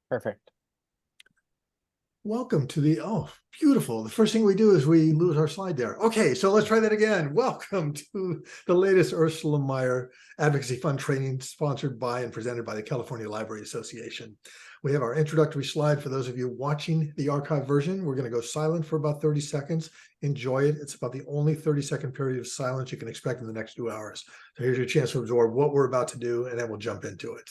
Perfect. Welcome to the, oh, beautiful. The first thing we do is we lose our slide there. Okay, so let's try that again. Welcome to the latest Ursula Meyer Advocacy Fund training sponsored by and presented by the California Library Association. We have our introductory slide for those of you watching the archive version. We're going to go silent for about 30 seconds. Enjoy it. It's about the only 30-second period of silence you can expect in the next 2 hours. So here's your chance to absorb what we're about to do, and then we'll jump into it.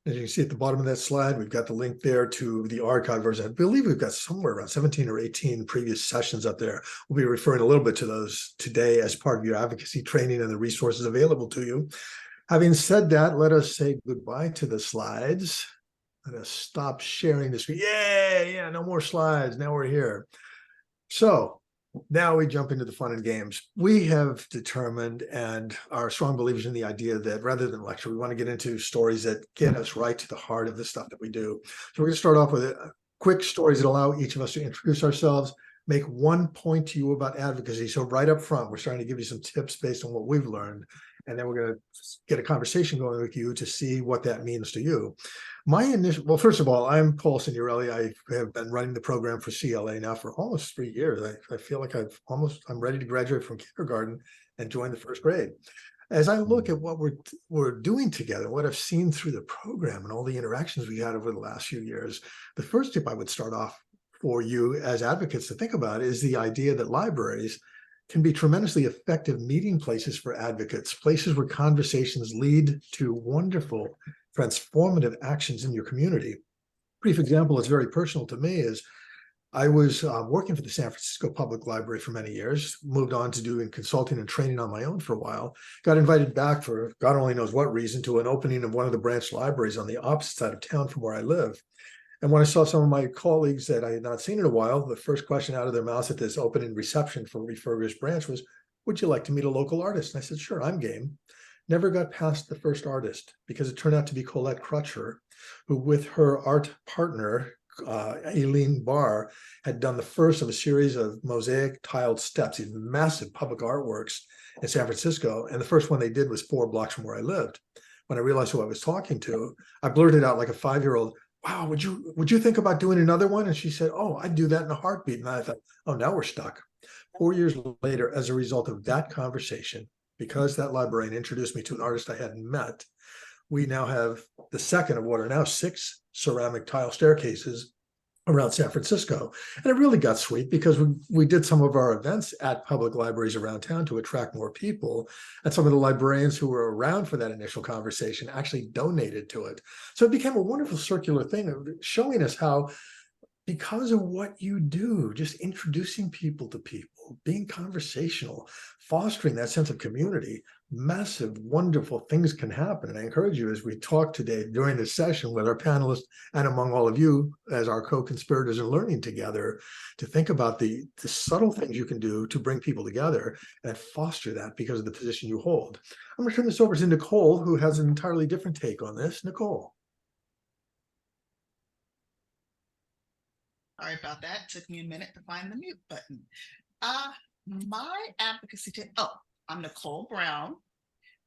As you can see at the bottom of that slide, we've got the link there to the archive version. I believe we've got somewhere around 17 or 18 previous sessions up there. We'll be referring a little bit to those today as part of your advocacy training and the resources available to you. Having said that, let us say goodbye to the slides. Let us stop sharing this. Yay, yeah, no more slides. Now we're here. So now we jump into the fun and games. We have determined and are strong believers in the idea that rather than lecture, we want to get into stories that get us right to the heart of the stuff that we do. So we're going to start off with quick stories that allow each of us to introduce ourselves, make one point to you about advocacy. So right up front, we're starting to give you some tips based on what we've learned. And then we're going to get a conversation going with you to see what that means to you. Well, first of all, I'm Paul Signorelli. I have been running the program for CLA now for almost 3 years. I feel like I'm ready to graduate from kindergarten and join the first grade. As I look at what we're doing together, what I've seen through the program and all the interactions we had over the last few years, the first tip I would start off for you as advocates to think about is the idea that libraries can be tremendously effective meeting places for advocates, places where conversations lead to wonderful, transformative actions in your community. Brief example that's very personal to me is I was working for the San Francisco Public Library for many years, moved on to doing consulting and training on my own for a while, got invited back for God only knows what reason to an opening of one of the branch libraries on the opposite side of town from where I live. And when I saw some of my colleagues that I had not seen in a while, the first question out of their mouths at this opening reception for refurbished branch was, would you like to meet a local artist? And I said, sure, I'm game. Never got past the first artist because it turned out to be Colette Crutcher, who with her art partner, Aileen Barr, had done the first of a series of mosaic tiled steps, these massive public artworks in San Francisco. And the first one they did was 4 blocks from where I lived. When I realized who I was talking to, I blurted out like a 5-year-old, wow, would you think about doing another one? And she said, oh, I'd do that in a heartbeat. And I thought, oh, now we're stuck. 4 years later, as a result of that conversation, because that librarian introduced me to an artist I hadn't met, we now have the second of what are now 6 ceramic tile staircases around San Francisco. And it really got sweet because we did some of our events at public libraries around town to attract more people. And some of the librarians who were around for that initial conversation actually donated to it. So it became a wonderful circular thing of showing us how, because of what you do, just introducing people to people, being conversational, fostering that sense of community, massive, wonderful things can happen. And I encourage you, as we talk today during this session with our panelists and among all of you as our co-conspirators and learning together, to think about the subtle things you can do to bring people together and foster that because of the position you hold. I'm going to turn this over to Nichole, who has an entirely different take on this. Nichole. Sorry about that. Took me a minute to find the mute button. My advocacy tip. Oh, I'm Nichole Brown.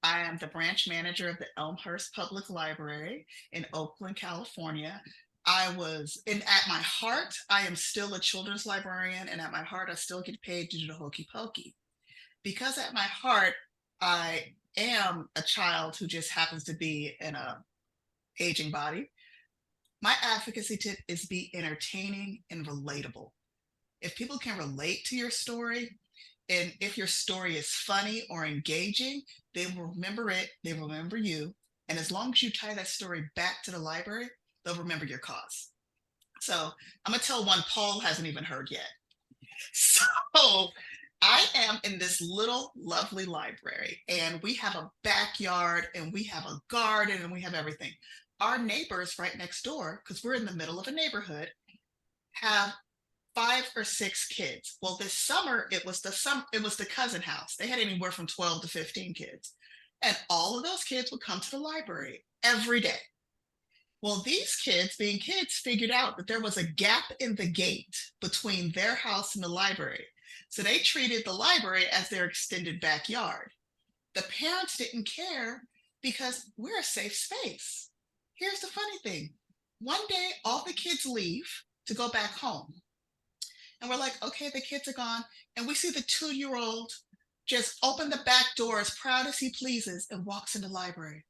I am the branch manager of the Elmhurst Public Library in Oakland, California. At my heart, I am still a children's librarian, and at my heart, I still get paid to do the hokey pokey. Because at my heart, I am a child who just happens to be in a aging body. My advocacy tip is be entertaining and relatable. If people can relate to your story, and if your story is funny or engaging, they will remember it, they will remember you. And as long as you tie that story back to the library, they'll remember your cause. So I'm going to tell one Paul hasn't even heard yet. So I am in this little lovely library, and we have a backyard, and we have a garden, and we have everything. Our neighbors right next door, because we're in the middle of a neighborhood, have 5 or 6 kids. Well, this summer it was the cousin house. They had anywhere from 12 to 15 kids. And all of those kids would come to the library every day. Well, these kids, being kids, figured out that there was a gap in the gate between their house and the library. So they treated the library as their extended backyard. The parents didn't care because we're a safe space. Here's the funny thing. One day, all the kids leave to go back home. And we're like, okay, the kids are gone. And we see the 2-year-old just open the back door as proud as he pleases and walks in the library.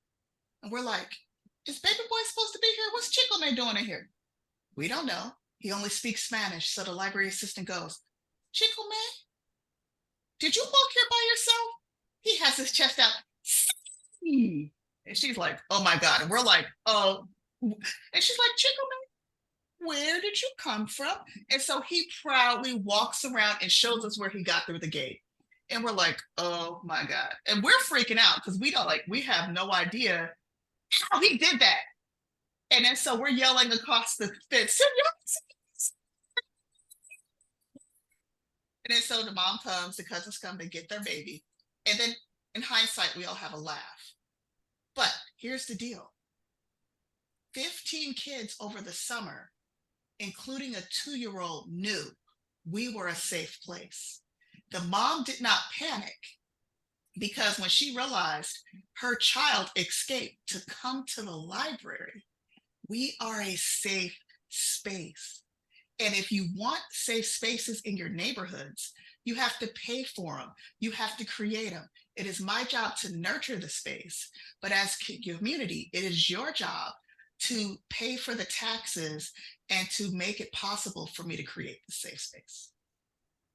And we're like, is baby boy supposed to be here? What's Chico May doing in here? We don't know. He only speaks Spanish. So the library assistant goes, Chico May, did you walk here by yourself? He has his chest out. And she's like, oh my God. And we're like, oh. And she's like, Chico May, where did you come from? And so he proudly walks around and shows us where he got through the gate. And we're like, oh my God. And we're freaking out because we have no idea how he did that. And then so we're yelling across the fence. And then so the mom comes, the cousins come, they get their baby. And then in hindsight, we all have a laugh. But here's the deal. 15 kids over the summer, including a 2-year-old, knew we were a safe place. The mom did not panic because when she realized her child escaped to come to the library, we are a safe space. And if you want safe spaces in your neighborhoods, you have to pay for them. You have to create them. It is my job to nurture the space, but as community, it is your job to pay for the taxes and to make it possible for me to create the safe space.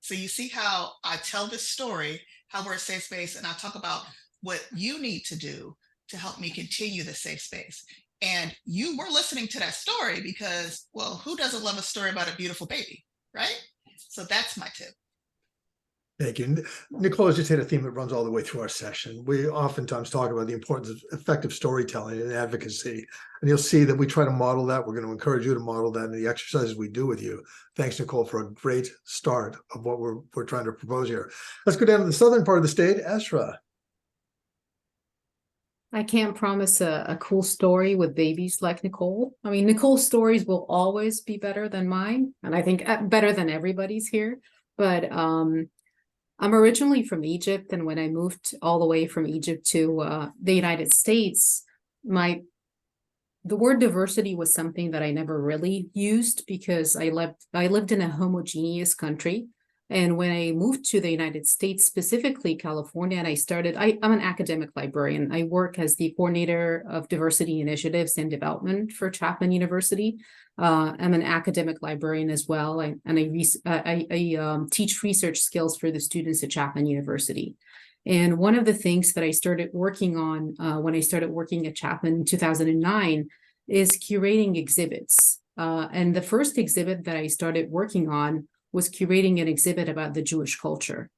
So you see how I tell this story, how we're a safe space, and I talk about what you need to do to help me continue the safe space. And you were listening to that story because, well, who doesn't love a story about a beautiful baby, right? So that's my tip. Thank you. Nichole has just hit a theme that runs all the way through our session. We oftentimes talk about the importance of effective storytelling and advocacy. And you'll see that we try to model that. We're going to encourage you to model that in the exercises we do with you. Thanks, Nichole, for a great start of what we're trying to propose here. Let's go down to the southern part of the state. Essraa. I can't promise a cool story with babies like Nichole. I mean, Nichole's stories will always be better than mine, and I think better than everybody's here. But I'm originally from Egypt, and when I moved all the way from Egypt to the United States, the word diversity was something that I never really used because I lived in a homogeneous country. And when I moved to the United States, specifically California, and I'm an academic librarian. I work as the coordinator of diversity initiatives and development for Chapman University. I'm an academic librarian as well, and I teach research skills for the students at Chapman University. And one of the things that I started working on when I started working at Chapman in 2009 is curating exhibits. And the first exhibit that I started working on was curating an exhibit about the Jewish culture.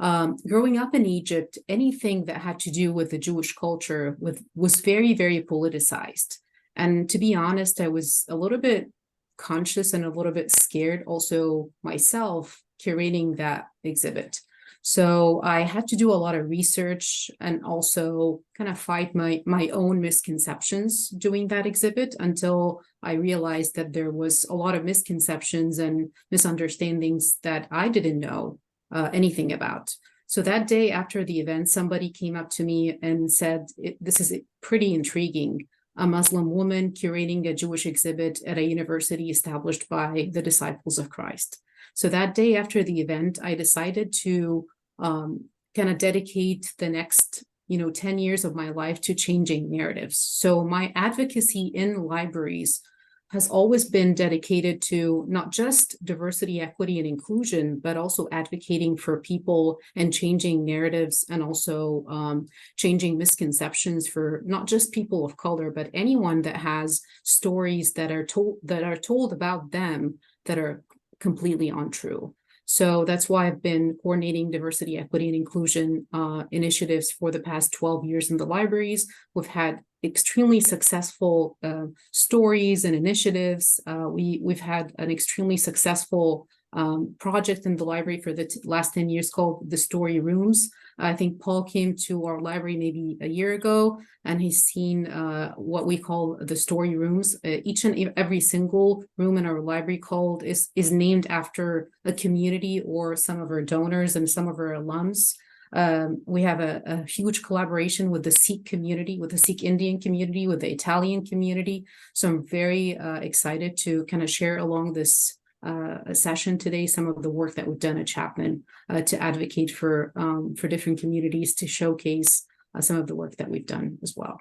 Growing up in Egypt, anything that had to do with the Jewish culture was very, very politicized. And to be honest, I was a little bit conscious and a little bit scared also myself curating that exhibit. So I had to do a lot of research and also kind of fight my own misconceptions doing that exhibit until I realized that there was a lot of misconceptions and misunderstandings that I didn't know anything about. So that day after the event, somebody came up to me and said, this is pretty intriguing. A Muslim woman curating a Jewish exhibit at a university established by the Disciples of Christ. So that day after the event, I decided to kind of dedicate the next 10 years of my life to changing narratives. So my advocacy in libraries has always been dedicated to not just diversity, equity, and inclusion, but also advocating for people and changing narratives and also changing misconceptions for not just people of color, but anyone that has stories that are told about them that are completely untrue. So that's why I've been coordinating diversity, equity, and inclusion initiatives for the past 12 years in the libraries. We've had extremely successful stories and initiatives. We've had an extremely successful project in the library for the last 10 years called the Story Rooms. I think Paul came to our library maybe a year ago, and he's seen what we call the Story Rooms. Each and every single room in our library is named after a community or some of our donors and some of our alums. We have a huge collaboration with the Sikh community, with the Sikh Indian community, with the Italian community. So I'm very excited to kind of share along this session today some of the work that we've done at Chapman to advocate for different communities, to showcase some of the work that we've done as well.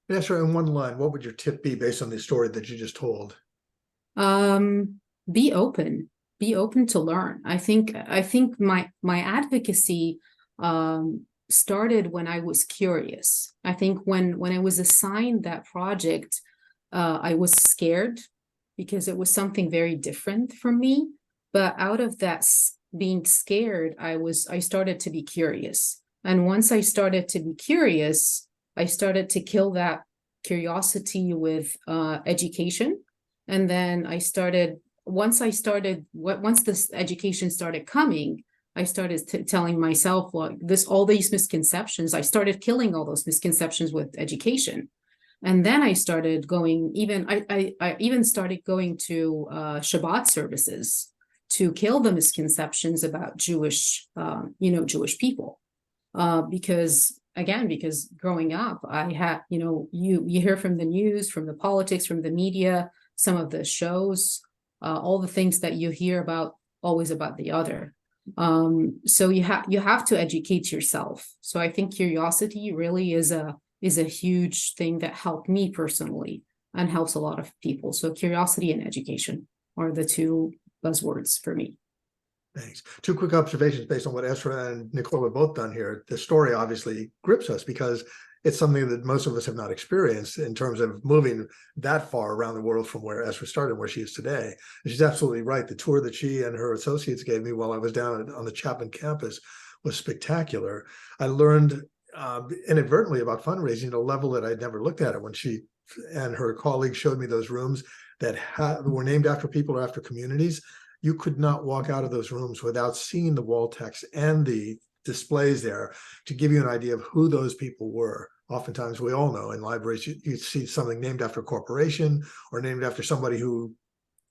Yes, sir. In one line, what would your tip be based on the story that you just told? Be open to learn. I think my advocacy started when I was curious. I think when I was assigned that project, I was scared because it was something very different from me. But out of that being scared, I started to be curious. And once I started to be curious, I started to kill that curiosity with education. And then once this education started coming, I started telling myself, well, all these misconceptions, I started killing all those misconceptions with education. And then I started going, I even started going to Shabbat services to kill the misconceptions about Jewish people. Because growing up, I had, you hear from the news, from the politics, from the media, some of the shows, all the things that you hear about, always about the other. So you have to educate yourself. So I think curiosity really is a huge thing that helped me personally and helps a lot of people. So curiosity and education are the two buzzwords for me. Thanks. Two quick observations based on what Essraa and Nichole have both done here. The story obviously grips us because it's something that most of us have not experienced in terms of moving that far around the world from where Essraa started and where she is today. And she's absolutely right. The tour that she and her associates gave me while I was down on the Chapman campus was spectacular. I learned inadvertently about fundraising at a level that I'd never looked at it when she and her colleagues showed me those rooms that were named after people or after communities. You could not walk out of those rooms without seeing the wall text and the displays there to give you an idea of who those people were. Oftentimes, we all know in libraries, you see something named after a corporation or named after somebody who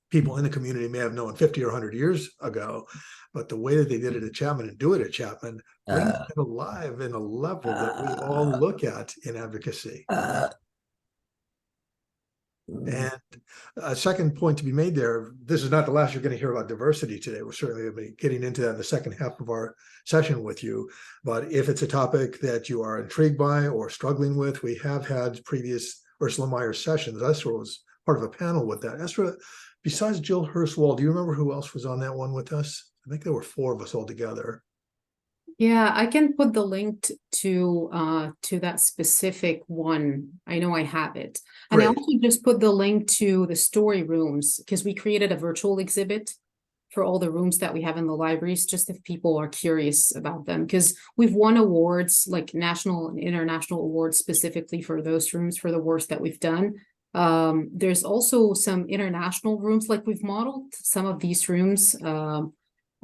people in the community may have known 50 or 100 years ago. But the way that they did it at Chapman and do it at Chapman brings it alive in a level that we all look at in advocacy. And a second point to be made there, this is not the last you're going to hear about diversity today. We're certainly going to be getting into that in the second half of our session with you. But if it's a topic that you are intrigued by or struggling with, we have had previous Ursula Meyer sessions. Essraa was part of a panel with that. Essraa, besides Jill Hurst-Wall, do you remember who else was on that one with us? I think there were 4 of us all together. Yeah, I can put the link to that specific one. I know I have it. And Great. I also just put the link to the story rooms because we created a virtual exhibit for all the rooms that we have in the libraries, just if people are curious about them. Because we've won awards, like national and international awards specifically for those rooms, for the work that we've done. There's also some international rooms, like we've modeled some of these rooms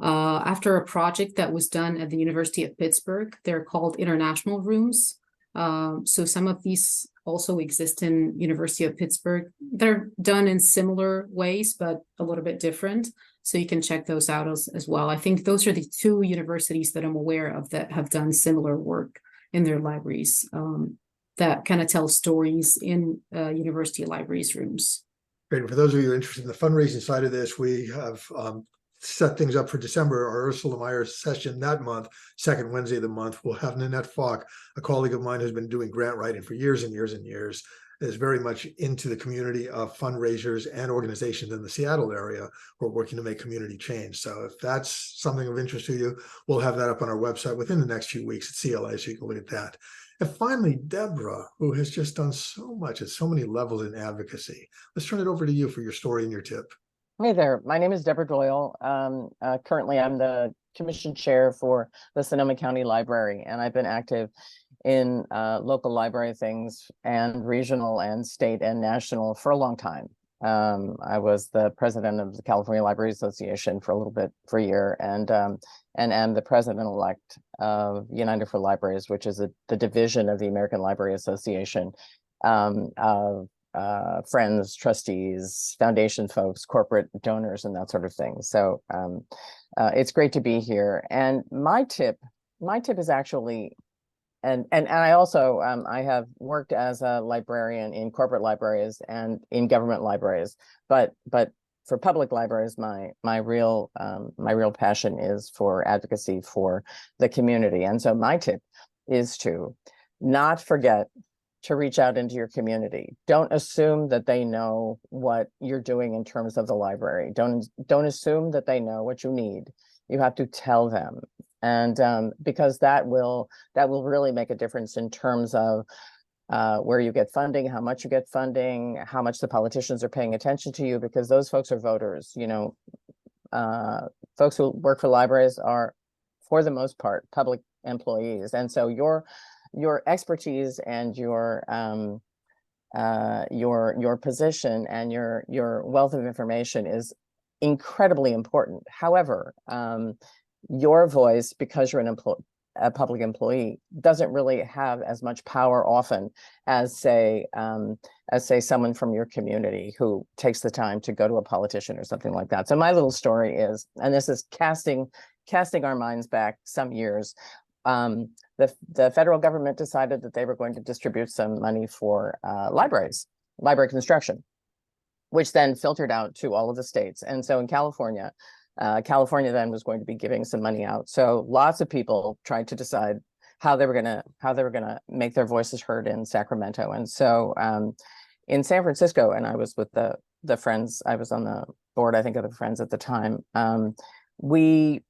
after a project that was done at the University of Pittsburgh. They're called international rooms. So some of these also exist in University of Pittsburgh. They're done in similar ways, but a little bit different. So you can check those out as well. I think those are the 2 universities that I'm aware of that have done similar work in their libraries that kind of tell stories in university libraries rooms. Great. For those of you interested in the fundraising side of this, we have set things up for December, our Ursula Meyer session that month, second Wednesday of the month. We'll have Nanette Falk, a colleague of mine who's been doing grant writing for years and years and years, is very much into the community of fundraisers and organizations in the Seattle area who are working to make community change. So if that's something of interest to you, we'll have that up on our website within the next few weeks at CLA, so you can look at that. And finally, Deborah, who has just done so much at so many levels in advocacy. Let's turn it over to you for your story and your tip. Hey there, my name is Deborah Doyle. Currently, I'm the commission chair for the Sonoma County Library, and I've been active in local library things and regional and state and national for a long time. I was the president of the California Library Association for a little bit, for a year, and am the president-elect of United for Libraries, which is the division of the American Library Association, of friends, trustees, foundation folks, corporate donors, and that sort of thing. So it's great to be here. And my tip is actually, and I also I have worked as a librarian in corporate libraries and in government libraries, but for public libraries, my real passion is for advocacy for the community. And so my tip is to not forget to reach out into your community. Don't assume that they know what you're doing in terms of the library. Don't assume that they know what you need. You have to tell them. And because that will really make a difference in terms of where you get funding, how much you get funding, how much the politicians are paying attention to you, because those folks are voters. You know, folks who work for libraries are, for the most part, public employees. And so your expertise and your position and your wealth of information is incredibly important. However, your voice, because you're a public employee, doesn't really have as much power often as say someone from your community who takes the time to go to a politician or something like that. So my little story is, and this is casting our minds back some years, the federal government decided that they were going to distribute some money for library construction, which then filtered out to all of the states. And so in California, California then was going to be giving some money out. So lots of people tried to decide how they were gonna make their voices heard in Sacramento. And so in San Francisco, and I was with the Friends, I was on the board, I think, of the Friends at the time. We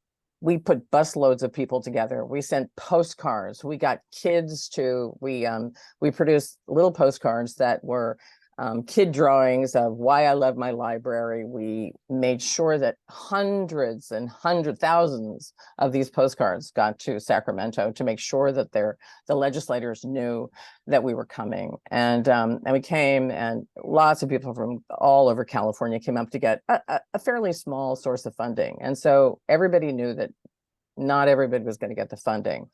put busloads of people together. We sent postcards. We got kids to, we produced little postcards that were kid drawings of why I love my library. We made sure that hundreds and thousands of these postcards got to Sacramento to make sure that the legislators knew that we were coming. And we came, and lots of people from all over California came up to get a fairly small source of funding. And so everybody knew that not everybody was going to get the funding.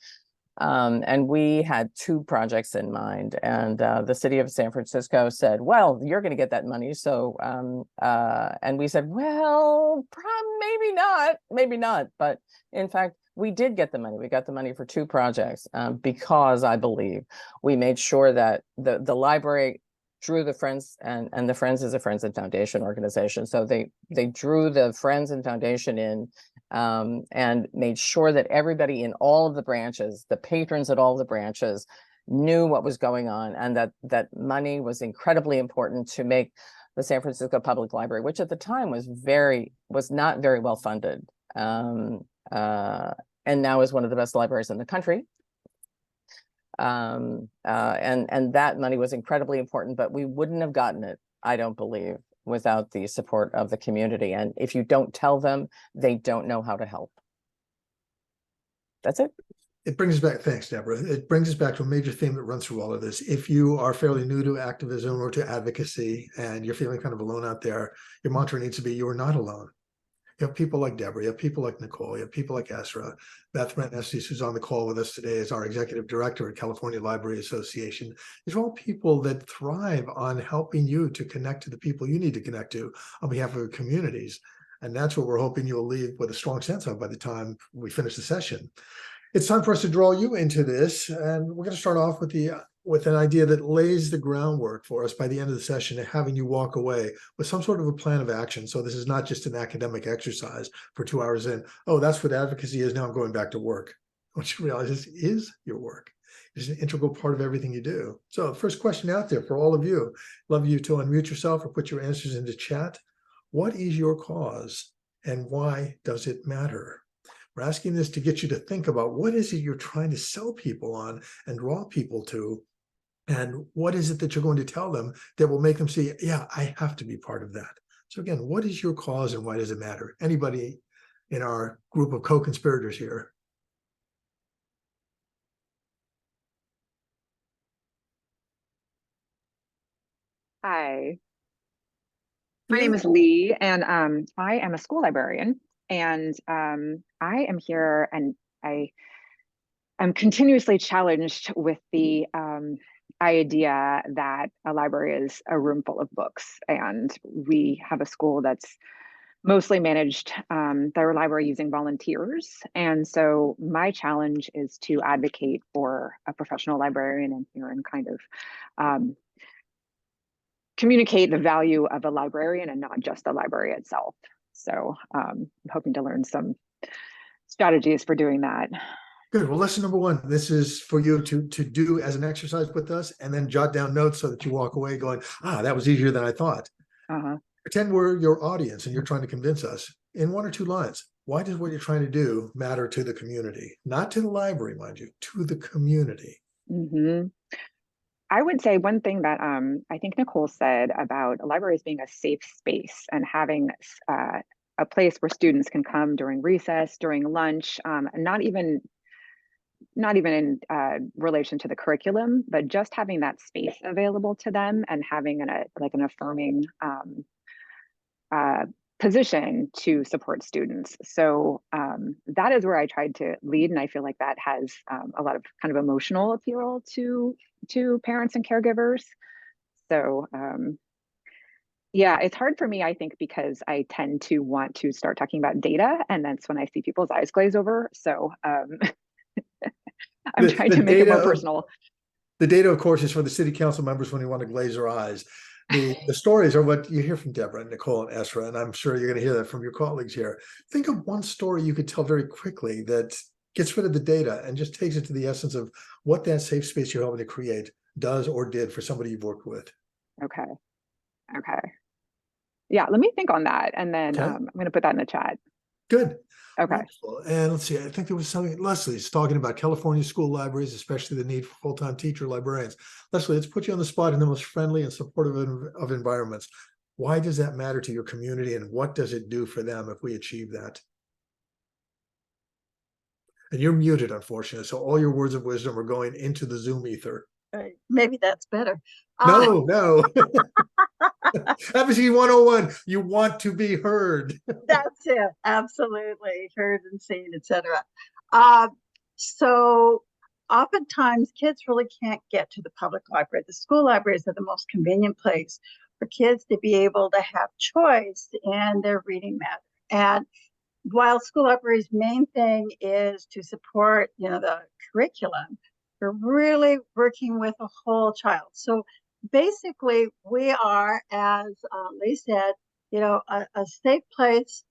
And we had two projects in mind, and the city of San Francisco said, well, you're going to get that money. So, and we said, well, maybe not. But in fact, we did get the money. We got the money for two projects because I believe we made sure that the library drew the Friends, and the Friends is a Friends and Foundation organization. So they drew the Friends and Foundation in, and made sure that everybody in all of the branches, the patrons at all of the branches, knew what was going on, and that money was incredibly important to make the San Francisco Public Library, which at the time was not very well funded, and now is one of the best libraries in the country. And that money was incredibly important, but we wouldn't have gotten it, I don't believe, without the support of the community. And if you don't tell them, they don't know how to help. That's it. It brings us back, thanks, Deborah. It brings us back to a major theme that runs through all of this. If you are fairly new to activism or to advocacy and you're feeling kind of alone out there, your mantra needs to be, you are not alone. You have people like Deborah, you have people like Nichole, you have people like Essraa. Beth Estes, who's on the call with us today, is our executive director at California Library Association. These are all people that thrive on helping you to connect to the people you need to connect to on behalf of your communities. And that's what we're hoping you'll leave with a strong sense of by the time we finish the session. It's time for us to draw you into this, and we're going to start off with an idea that lays the groundwork for us by the end of the session, and having you walk away with some sort of a plan of action. So this is not just an academic exercise for 2 hours in. Oh, that's what advocacy is. Now I'm going back to work. What you realize is your work. It's an integral part of everything you do. So first question out there for all of you. Love you to unmute yourself or put your answers into chat. What is your cause and why does it matter? We're asking this to get you to think about what is it you're trying to sell people on and draw people to, and what is it that you're going to tell them that will make them see, yeah, I have to be part of that. So again, what is your cause and why does it matter? Anybody in our group of co-conspirators here? Hi. My name is Lee, and I am a school librarian, and I am here, and I'm continuously challenged with the idea that a library is a room full of books, and we have a school that's mostly managed their library using volunteers. And so my challenge is to advocate for a professional librarian in here and kind of communicate the value of a librarian and not just the library itself. So I'm hoping to learn some strategies for doing that. Good. Well, lesson number one, this is for you to do as an exercise with us, and then jot down notes so that you walk away going, that was easier than I thought. Pretend we're your audience and you're trying to convince us in 1 or 2 lines. Why does what you're trying to do matter to the community? Not to the library, mind you, to the community. I would say one thing that I think Nichole said about libraries being a safe space and having a place where students can come during recess, during lunch, not even in relation to the curriculum, but just having that space available to them and having an affirming position to support students. So that is where I tried to lead, and I feel like that has a lot of kind of emotional appeal to parents and caregivers. So yeah, it's hard for me, I think, because I tend to want to start talking about data, and that's when I see people's eyes glaze over. So I'm trying to make it more personal. The data, of course, is for the city council members when you want to glaze their eyes. The stories are what you hear from Deborah and Nichole and Essraa, and I'm sure you're going to hear that from your colleagues here. Think of one story you could tell very quickly that gets rid of the data and just takes it to the essence of what that safe space you're helping to create does or did for somebody you've worked with. Okay. Yeah, let me think on that, and then I'm going to put that in the chat. Good. Okay. Wonderful. And let's see, I think there was something, Leslie's talking about California school libraries, especially the need for full-time teacher librarians. Leslie, let's put you on the spot in the most friendly and supportive of environments. Why does that matter to your community, and what does it do for them if we achieve that? And you're muted, unfortunately, so all your words of wisdom are going into the Zoom ether. Maybe that's better. No. Advocacy 101, you want to be heard. That's it. Absolutely. Heard and seen, etc. So oftentimes kids really can't get to the public library. The school libraries are the most convenient place for kids to be able to have choice in their reading matter. And while school libraries' main thing is to support, the curriculum, we're really working with a whole child. So basically, we are, as Lee said, a safe place.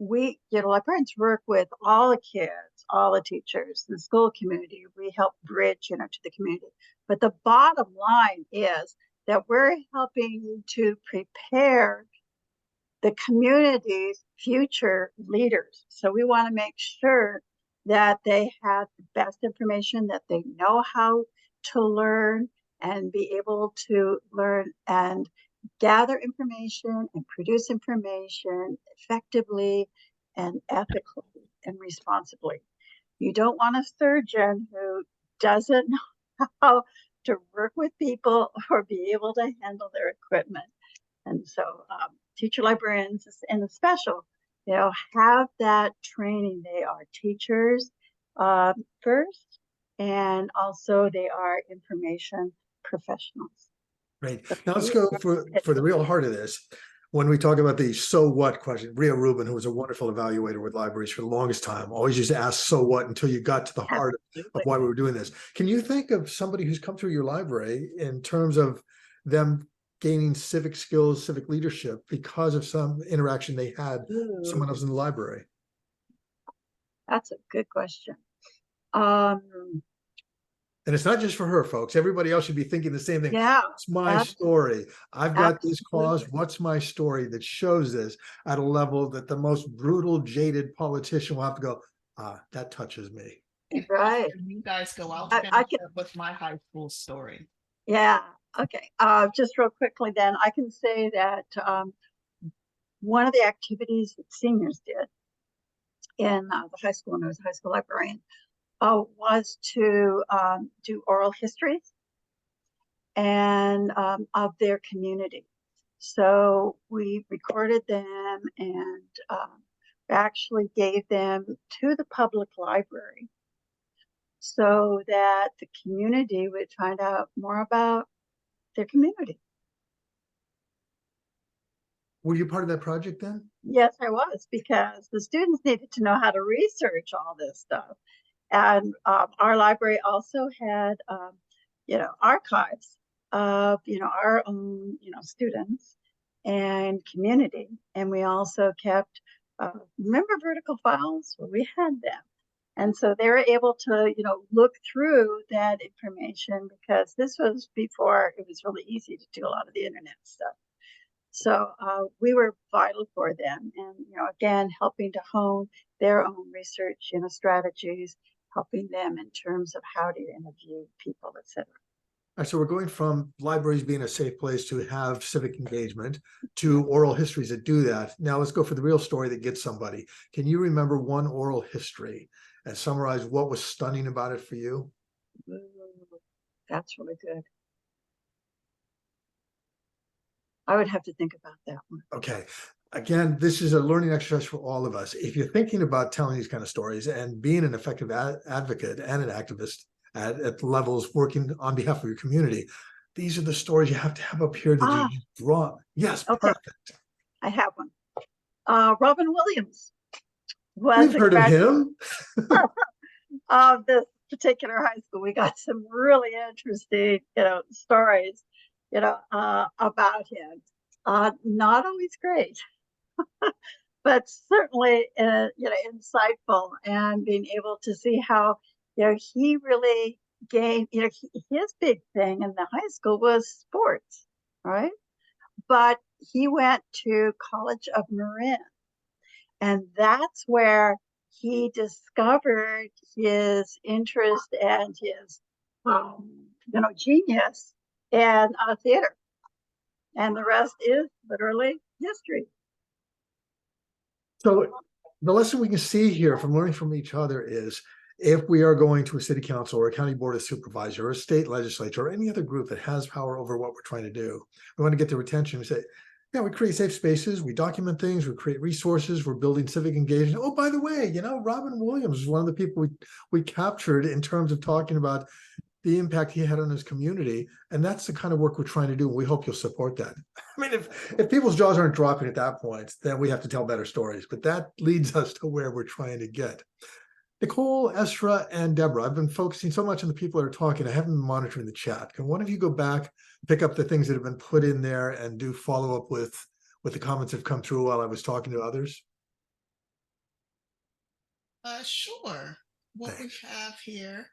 We, librarians work with all the kids, all the teachers, the school community. We help bridge, to the community. But the bottom line is that we're helping to prepare the community's future leaders. So we want to make sure that they have the best information, that they know how to learn and be able to learn and gather information and produce information effectively and ethically and responsibly. You don't want a surgeon who doesn't know how to work with people or be able to handle their equipment. And so teacher librarians in the special, have that training. They are teachers first, and also they are information professionals. Great. Now let's go for the real heart of this. When we talk about the so what question, Rhea Rubin, who was a wonderful evaluator with libraries for the longest time, always used to ask so what until you got to the heart of why we were doing this. Can you think of somebody who's come through your library in terms of them gaining civic skills, civic leadership because of some interaction they had with someone else in the library? That's a good question. And it's not just for her, folks. Everybody else should be thinking the same thing. Yeah, it's my story. I've got this cause. What's my story that shows this at a level that the most brutal, jaded politician will have to go, that touches me. Right. You guys go out with my high school story. Yeah. Okay. Just real quickly then, I can say that one of the activities that seniors did in the high school, and I was a high school librarian, was to do oral histories and of their community. So we recorded them and actually gave them to the public library so that the community would find out more about their community. Were you part of that project then? Yes, I was, because the students needed to know how to research all this stuff. And our library also had, archives of, our own, students and community. And we also kept, remember vertical files? Well, we had them. And so they were able to, look through that information, because this was before it was really easy to do a lot of the internet stuff. So we were vital for them, and again, helping to hone their own research, strategies, helping them in terms of how to interview people, etc. All right, so we're going from libraries being a safe place to have civic engagement to oral histories that do that. Now let's go for the real story that gets somebody. Can you remember one oral history and summarize what was stunning about it for you? Ooh, that's really good. I would have to think about that one. Okay. Again, this is a learning exercise for all of us. If you're thinking about telling these kind of stories and being an effective advocate and an activist at levels working on behalf of your community, these are the stories you have to have up here that you draw. Yes, okay. Perfect. I have one. Robin Williams We've heard of him. Of this particular high school. We got some really interesting, stories, about him. Not always great, but certainly, insightful, and being able to see how, he really gained, his big thing in the high school was sports, right? But he went to College of Marin, and that's where he discovered his interest and his, genius in theater. And the rest is literally history. So the lesson we can see here from learning from each other is, if we are going to a city council or a county board of supervisor or a state legislature or any other group that has power over what we're trying to do, we want to get their attention and say, yeah, we create safe spaces, we document things, we create resources, we're building civic engagement. Oh, by the way, Robin Williams is one of the people we captured in terms of talking about the impact he had on his community. And that's the kind of work we're trying to do. And we hope you'll support that. I mean, if people's jaws aren't dropping at that point, then we have to tell better stories. But that leads us to where we're trying to get. Nichole, Essraa, and Deborah, I've been focusing so much on the people that are talking. I haven't been monitoring the chat. Can one of you go back, pick up the things that have been put in there, and do follow up with the comments that have come through while I was talking to others? Sure. What we have here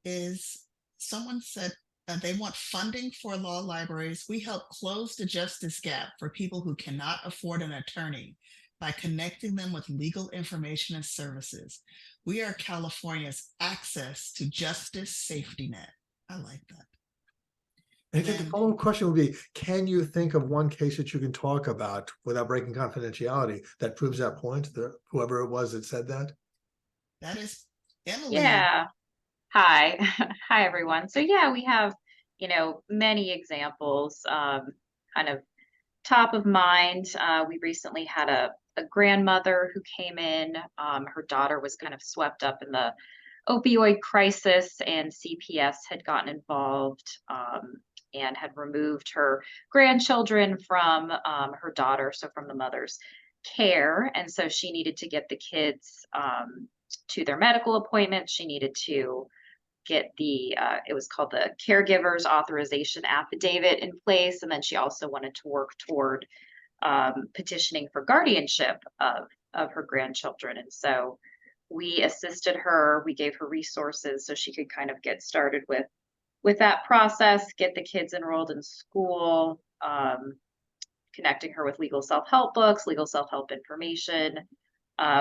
is someone said they want funding for law libraries. We help close the justice gap for people who cannot afford an attorney by connecting them with legal information and services. We are California's access to justice safety net. I like that. I think the follow-up question would be, can you think of one case that you can talk about without breaking confidentiality that proves that point, whoever it was that said that? That is Emily. Yeah. Hi. Hi, everyone. So yeah, we have, many examples, kind of top of mind. We recently had a grandmother who came in. Her daughter was kind of swept up in the opioid crisis, and CPS had gotten involved and had removed her grandchildren from her daughter, so from the mother's care. And so she needed to get the kids to their medical appointments. She needed to get it was called the caregiver's authorization affidavit in place. And then she also wanted to work toward petitioning for guardianship of her grandchildren. And so we assisted her, we gave her resources so she could kind of get started with that process, get the kids enrolled in school, connecting her with legal self-help books, legal self-help information,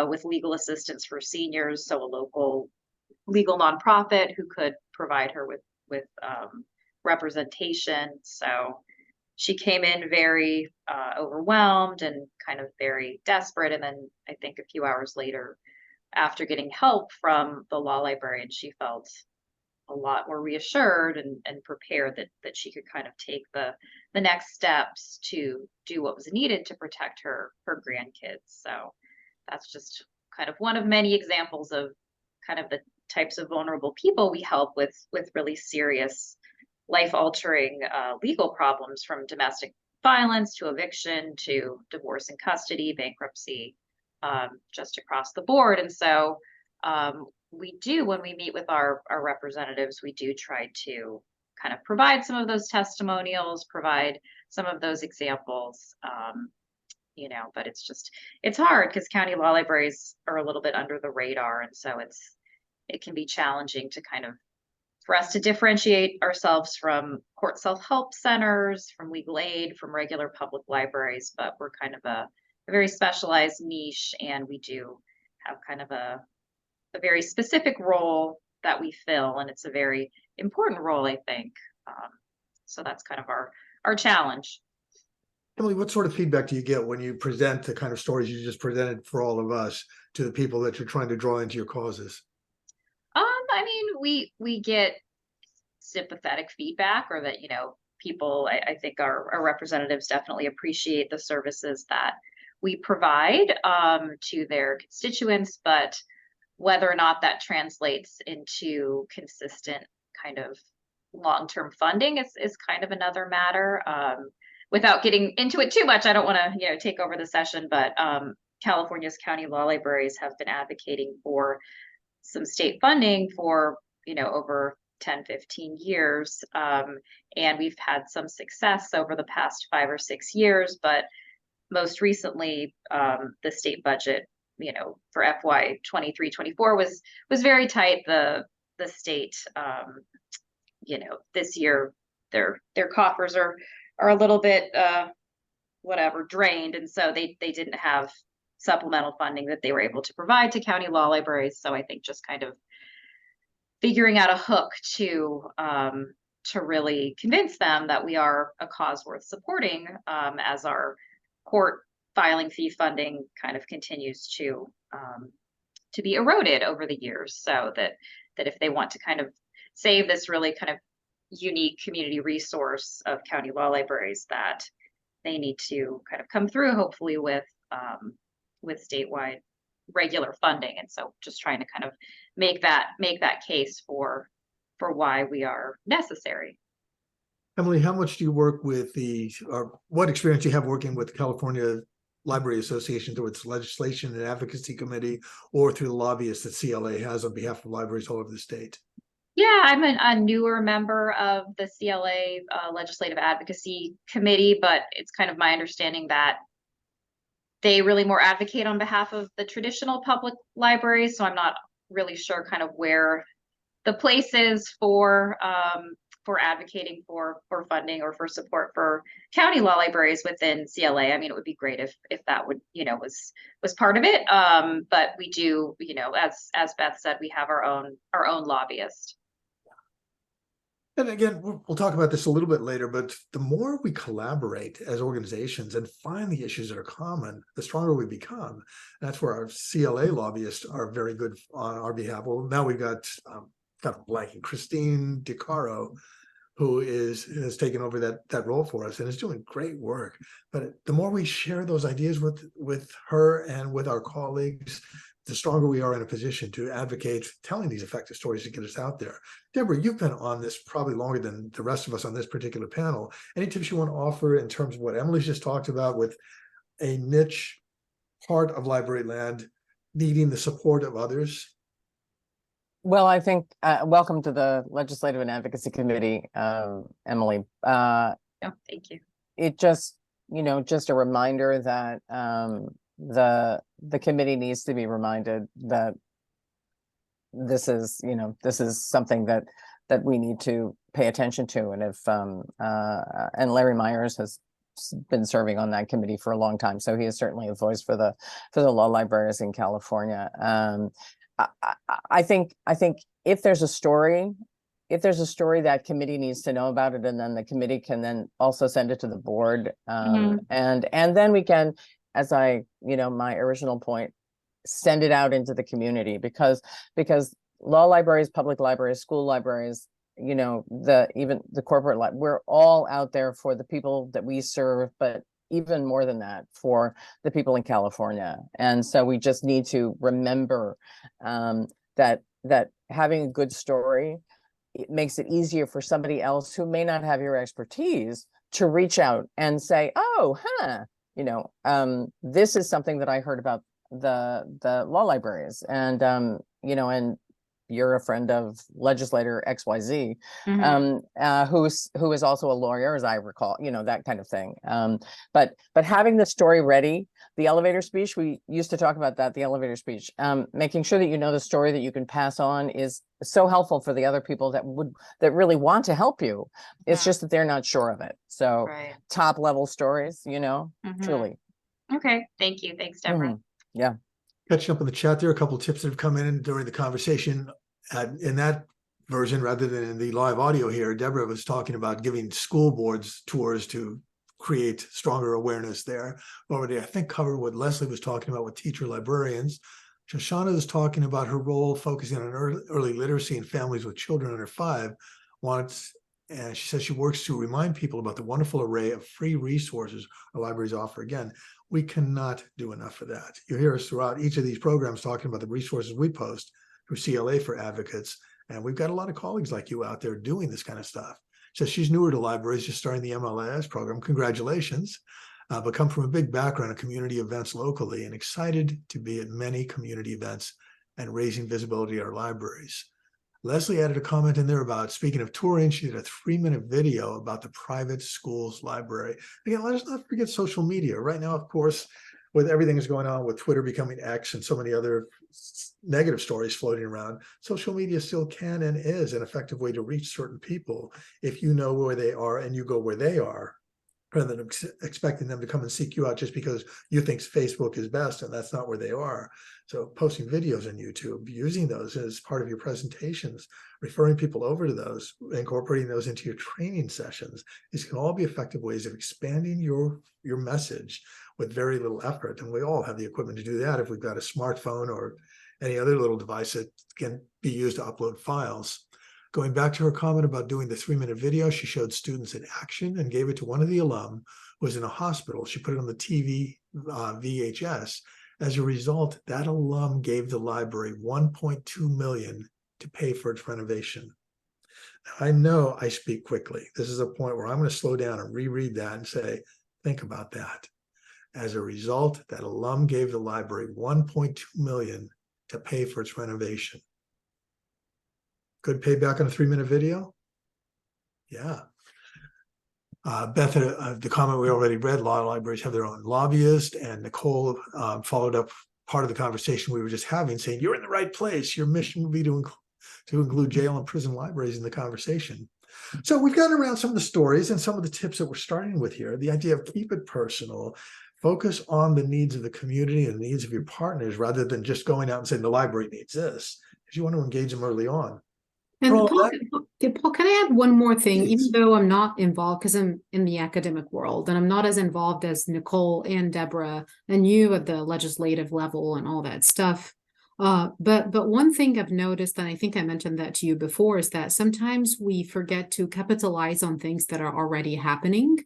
with legal assistance for seniors. So a local legal nonprofit who could provide her with representation. So she came in very overwhelmed and kind of very desperate. And then I think a few hours later, after getting help from the law librarian, she felt a lot more reassured and prepared that she could kind of take the next steps to do what was needed to protect her grandkids. So that's just kind of one of many examples of kind of the types of vulnerable people we help with really serious life-altering legal problems, from domestic violence to eviction to divorce and custody, bankruptcy, just across the board. And so we do, when we meet with our representatives, we do try to kind of provide some of those testimonials, provide some of those examples, but it's hard because county law libraries are a little bit under the radar. And so it can be challenging to kind of, for us to differentiate ourselves from court self-help centers, from legal aid, from regular public libraries, but we're kind of a very specialized niche, and we do have kind of a very specific role that we fill, and it's a very important role, I think. So that's kind of our challenge. Emily, what sort of feedback do you get when you present the kind of stories you just presented for all of us to the people that you're trying to draw into your causes? I mean, we get sympathetic feedback, or that, people, I think our representatives definitely appreciate the services that we provide to their constituents, but whether or not that translates into consistent kind of long-term funding is kind of another matter. Without getting into it too much, I don't want to, take over the session, but California's county law libraries have been advocating for some state funding for, over 10, 15 years. And we've had some success over the past 5 or 6 years, but most recently, the state budget, for FY 23-24 was very tight. The state, this year their coffers are a little bit drained, and so they didn't have supplemental funding that they were able to provide to county law libraries. So I think just kind of figuring out a hook to really convince them that we are a cause worth supporting, as our court filing fee funding kind of continues to be eroded over the years, so that if they want to kind of save this really kind of unique community resource of county law libraries, that they need to kind of come through, hopefully with statewide regular funding. And so just trying to kind of make that case for why we are necessary. Emily, how much do you work with what experience do you have working with the California Library Association through its legislation and advocacy committee, or through the lobbyists that CLA has on behalf of libraries all over the state? Yeah, I'm a newer member of the CLA Legislative Advocacy Committee, but it's kind of my understanding that they really more advocate on behalf of the traditional public libraries. So I'm not really sure kind of where the place is for advocating for funding or for support for county law libraries within CLA. I mean, it would be great if that would, was part of it. But we do, as Beth said, we have our own lobbyist. And again, we'll talk about this a little bit later, but the more we collaborate as organizations and find the issues that are common, the stronger we become. That's where our CLA lobbyists are very good on our behalf. Well, now we've got blanking, Christine DiCaro, who has taken over that role for us and is doing great work. But the more we share those ideas with her and with our colleagues, the stronger we are in a position to advocate telling these effective stories to get us out there. Deborah, you've been on this probably longer than the rest of us on this particular panel. Any tips you want to offer in terms of what Emily's just talked about, with a niche part of library land needing the support of others? Well, I think, welcome to the Legislative and Advocacy Committee, Emily. Oh, thank you. It just, just a reminder that the committee needs to be reminded that this is something that we need to pay attention to. And if and Larry Myers has been serving on that committee for a long time, so he is certainly a voice for the law libraries in California. I think if there's a story that committee needs to know about it, and then the committee can then also send it to the board, and then we can, as my original point, send it out into the community, because law libraries, public libraries, school libraries, you know, even the corporate we're all out there for the people that we serve, but even more than that, for the people in California. And so we just need to remember that having a good story, it makes it easier for somebody else who may not have your expertise to reach out and say, oh, you know, this is something that I heard about the law libraries, and you know, and you're a friend of legislator XYZ, who is also a lawyer, as I recall, you know, that kind of thing. But having the story ready, the elevator speech, we used to talk about that, the elevator speech, making sure that you know the story that you can pass on is so helpful for the other people that really want to help you. It's just that they're not sure of it. So top level stories, you know, truly. Okay, thank you. Thanks, Deborah. Yeah. Catching up in the chat, there are a couple of tips that have come in during the conversation. In that version, rather than in the live audio here, Deborah was talking about giving school boards tours to create stronger awareness there. Already, I think, covered what Leslie was talking about with teacher librarians. Shoshana is talking about her role focusing on early literacy in families with children under 5. And she says she works to remind people about the wonderful array of free resources our libraries offer. Again, we cannot do enough for that. You hear us throughout each of these programs talking about the resources we post through CLA for advocates. And we've got a lot of colleagues like you out there doing this kind of stuff. So she's newer to libraries, just starting the MLS program. Congratulations. But come from a big background of community events locally and excited to be at many community events and raising visibility at our libraries. Leslie added a comment in there about, speaking of touring, she did a 3-minute video about the private schools library. Again, let us not forget social media. Right now, of course, with everything that's going on with Twitter becoming X and so many other negative stories floating around, social media still can and is an effective way to reach certain people if you know where they are and you go where they are, rather than expecting them to come and seek you out just because you think Facebook is best and that's not where they are. So posting videos on YouTube, using those as part of your presentations, referring people over to those, incorporating those into your training sessions, these can all be effective ways of expanding your message with very little effort. And we all have the equipment to do that if we've got a smartphone or any other little device that can be used to upload files. Going back to her comment about doing the 3-minute video, she showed students in action and gave it to one of the alum who was in a hospital. She put it on the TV VHS. As a result, that alum gave the library $1.2 million to pay for its renovation. Now, I know I speak quickly. This is a point where I'm going to slow down and reread that and say, think about that. As a result, that alum gave the library $1.2 million to pay for its renovation. Good payback on a 3-minute video? Yeah. Beth, the comment we already read, law libraries have their own lobbyist, and Nichole followed up part of the conversation we were just having, saying, you're in the right place. Your mission will be to include jail and prison libraries in the conversation. So we've gotten around some of the stories and some of the tips that we're starting with here. The idea of keep it personal, focus on the needs of the community and the needs of your partners, rather than just going out and saying the library needs this, because you want to engage them early on. And Paul, can I add one more thing? Please. Even though I'm not involved, because I'm in the academic world and I'm not as involved as Nichole and Deborah and you at the legislative level and all that stuff. But one thing I've noticed, and I think I mentioned that to you before, is that sometimes we forget to capitalize on things that are already happening.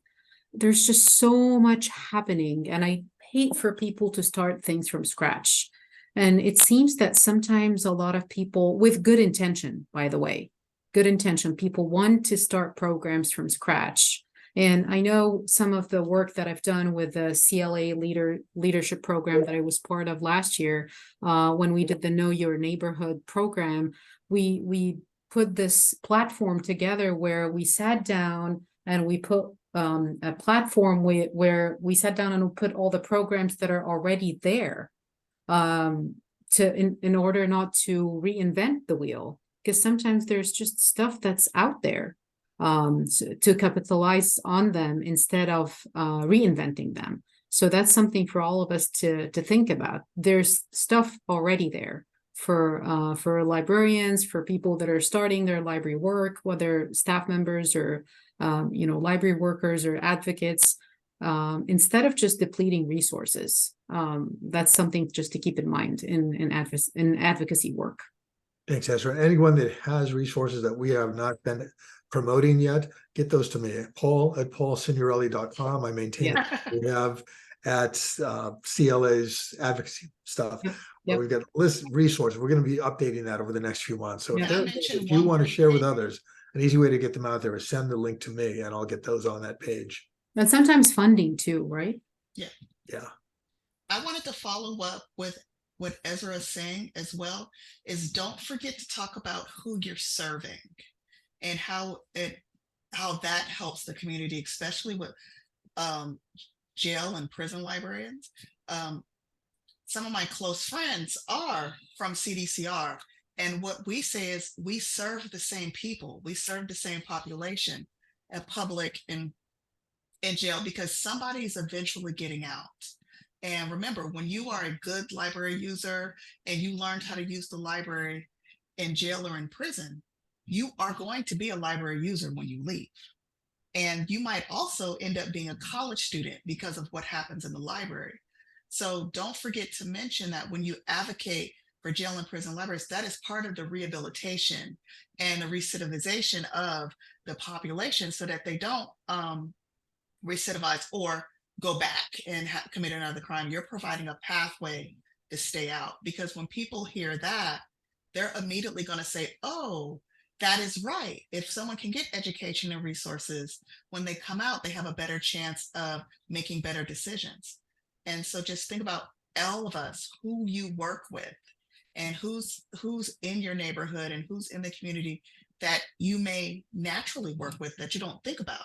There's just so much happening, and I hate for people to start things from scratch. And it seems that sometimes a lot of people, with good intention, by the way, good intention, people want to start programs from scratch. And I know some of the work that I've done with the CLA leadership program that I was part of last year, when we did the Know Your Neighborhood program, we put this platform together where we sat down and we put a platform where we sat down and we put all the programs that are already there. In order not to reinvent the wheel, because sometimes there's just stuff that's out there, to capitalize on them instead of reinventing them. So that's something for all of us to think about. There's stuff already there for librarians, for people that are starting their library work, whether staff members or library workers or advocates. Instead of just depleting resources. That's something just to keep in mind in advocacy work. Thanks, Essraa. Anyone that has resources that we have not been promoting yet, get those to me. Paul@paulsignorelli.com. I maintain it. We have at CLA's advocacy stuff. Yep. Where we've got list resources. We're going to be updating that over the next few months. So Yeah. if you want to share with others, an easy way to get them out there is send the link to me and I'll get those on that page. And sometimes funding too, right? Yeah. Yeah. I wanted to follow up with what Essraa is saying as well, is don't forget to talk about who you're serving and how that helps the community, especially with jail and prison librarians. Some of my close friends are from CDCR, and what we say is we serve the same people, we serve the same population at public and in jail, because somebody's eventually getting out. And remember, when you are a good library user and you learned how to use the library in jail or in prison, you are going to be a library user when you leave. And you might also end up being a college student because of what happens in the library. So don't forget to mention that when you advocate for jail and prison libraries, that is part of the rehabilitation and the recidivization of the population so that they don't recidivize or go back and commit another crime. You're providing a pathway to stay out, because when people hear that, they're immediately going to say, oh, that is right. If someone can get education and resources, when they come out, they have a better chance of making better decisions. And so just think about all of us, who you work with and who's in your neighborhood and who's in the community that you may naturally work with that you don't think about.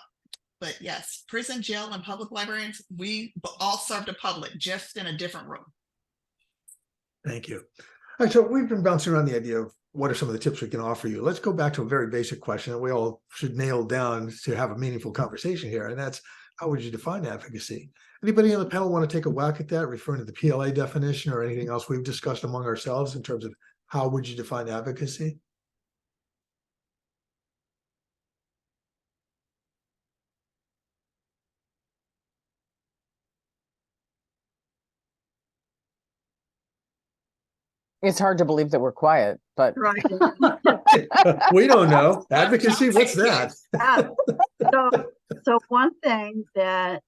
But yes, prison, jail, and public librarians, we all serve the public, just in a different room. Thank you. All right, so we've been bouncing around the idea of what are some of the tips we can offer you. Let's go back to a very basic question that we all should nail down to have a meaningful conversation here, and that's, how would you define advocacy? Anybody on the panel want to take a whack at that, referring to the PLA definition or anything else we've discussed among ourselves in terms of how would you define advocacy? It's hard to believe that we're quiet, but Right. We don't know. Advocacy, what's that? So one thing that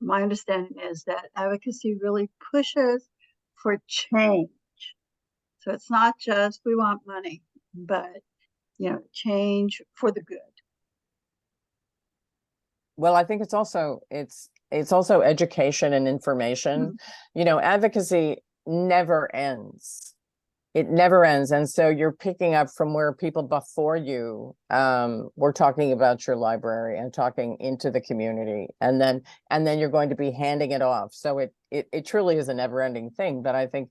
my understanding is that advocacy really pushes for change. So it's not just we want money, but change for the good. well, I think it's also education and information. Advocacy never ends. It never ends. And so you're picking up from where people before you were talking about your library and talking into the community, and then you're going to be handing it off. So it truly is a never-ending thing. But I think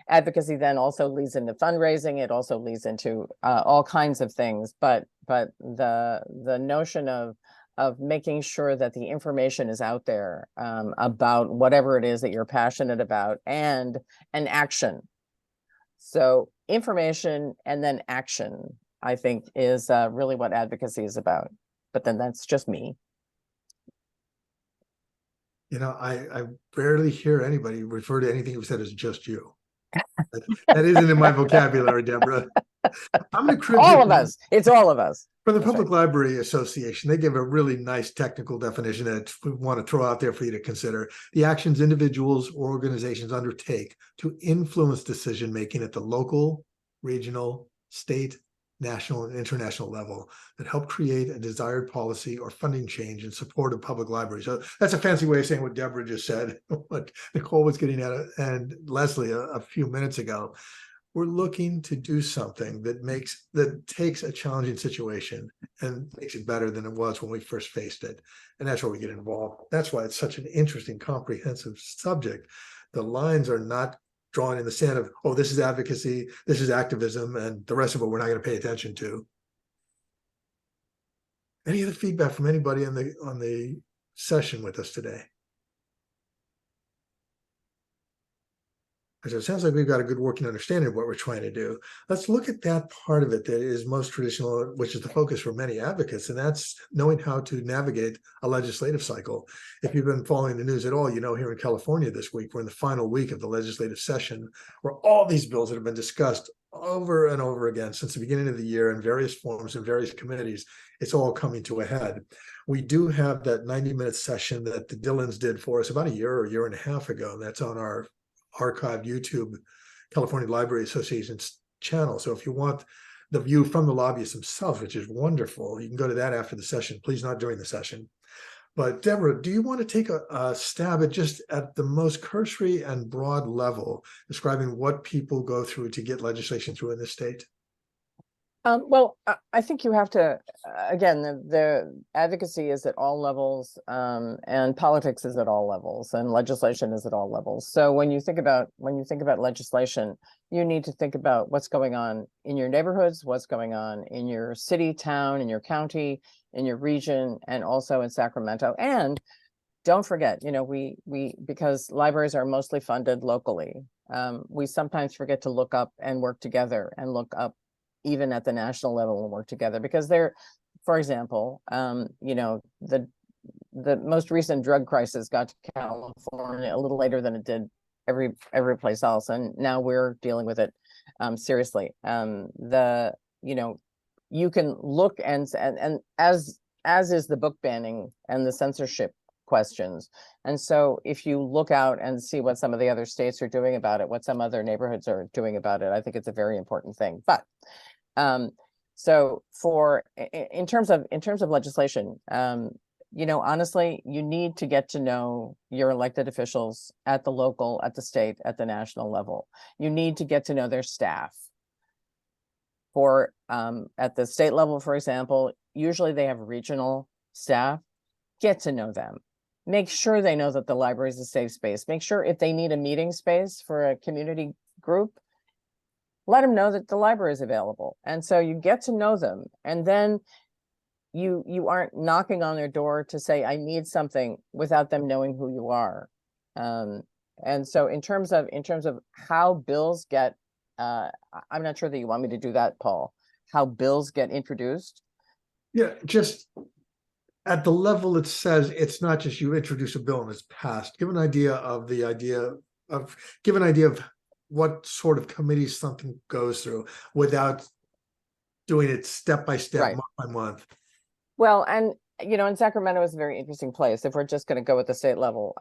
advocacy then also leads into fundraising. It also leads into all kinds of things. But the notion of making sure that the information is out there about whatever it is that you're passionate about, and an action. So information and then action, I think, is really what advocacy is about. But then that's just me. I rarely hear anybody refer to anything you've said as just you. That isn't in my vocabulary, Deborah. I'm going to all of us. It's all of us. From the Public Library Association, they give a really nice technical definition that we want to throw out there for you to consider. The actions individuals or organizations undertake to influence decision-making at the local, regional, state, national, and international level that help create a desired policy or funding change in support of public libraries. So that's a fancy way of saying what Deborah just said, what Nichole was getting at, and Leslie a few minutes ago. We're looking to do something that takes a challenging situation and makes it better than it was when we first faced it. And that's where we get involved. That's why it's such an interesting, comprehensive subject. The lines are not drawn in the sand of, oh, this is advocacy, this is activism, and the rest of it we're not going to pay attention to. Any other feedback from anybody on the session with us today? So it sounds like we've got a good working understanding of what we're trying to do. Let's look at that part of it that is most traditional, which is the focus for many advocates, and that's knowing how to navigate a legislative cycle. If you've been following the news at all, here in California this week, we're in the final week of the legislative session, where all these bills that have been discussed over and over again since the beginning of the year in various forms and various committees. It's all coming to a head. We do have that 90-minute session that the Dillons did for us about a year and a half ago. That's on our archived YouTube California Library Association's channel. So if you want the view from the lobbyists themselves, which is wonderful, you can go to that after the session, please not during the session. But Deborah, do you want to take a stab at just at the most cursory and broad level, describing what people go through to get legislation through in this state? Well, I think you have to, again, the advocacy is at all levels, and politics is at all levels, and legislation is at all levels. So when you think about legislation, you need to think about what's going on in your neighborhoods, what's going on in your city, town, in your county, in your region, and also in Sacramento. And don't forget, we because libraries are mostly funded locally, we sometimes forget to look up and work together and look up even at the national level and work together, because they're, for example, the most recent drug crisis got to California a little later than it did every place else, and now we're dealing with it seriously. You can look and as is the book banning and the censorship questions. And so if you look out and see what some of the other states are doing about it, what some other neighborhoods are doing about it, I think it's a very important thing. But so in terms of legislation, honestly, you need to get to know your elected officials at the local, at the state, at the national level. You need to get to know their staff. At the state level, for example, usually they have regional staff. Get to know them. Make sure they know that the library is a safe space. Make sure if they need a meeting space for a community group, let them know that the library is available. And so you get to know them, and then you aren't knocking on their door to say, I need something, without them knowing who you are. And so in terms of how bills get, I'm not sure that you want me to do that, Paul, how bills get introduced. Yeah, just at the level it says, it's not just you introduce a bill and it's passed. Give an idea of what sort of committees something goes through without doing it step by step, Right. month by month. Well, and and Sacramento is a very interesting place if we're just going to go at the state level.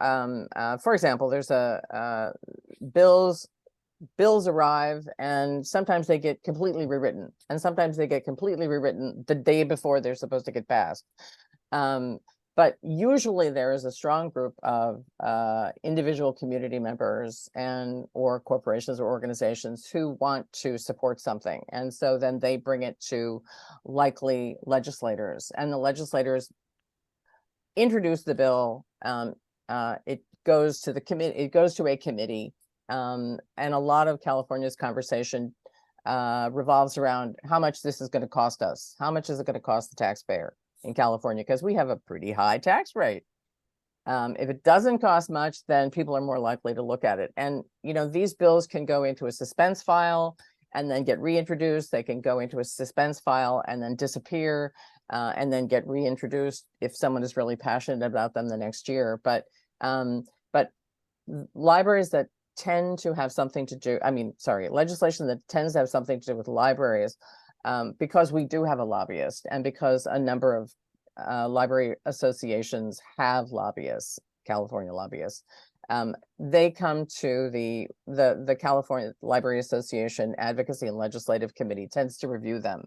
For example, there's bills arrive, and sometimes they get completely rewritten, and sometimes they get completely rewritten the day before they're supposed to get passed. But usually there is a strong group of individual community members or corporations or organizations who want to support something. And so then they bring it to likely legislators, and the legislators introduce the bill. It goes to the committee, it goes to a committee. And a lot of California's conversation revolves around how much this is going to cost us. How much is it going to cost the taxpayer in California? Because we have a pretty high tax rate. If it doesn't cost much, then people are more likely to look at it. And, these bills can go into a suspense file and then get reintroduced. They can go into a suspense file and then disappear and then get reintroduced if someone is really passionate about them the next year. But libraries that tend to have something to do, legislation that tends to have something to do with libraries, because we do have a lobbyist, and because a number of library associations have lobbyists, California lobbyists, they come to the California Library Association Advocacy and Legislative Committee tends to review them.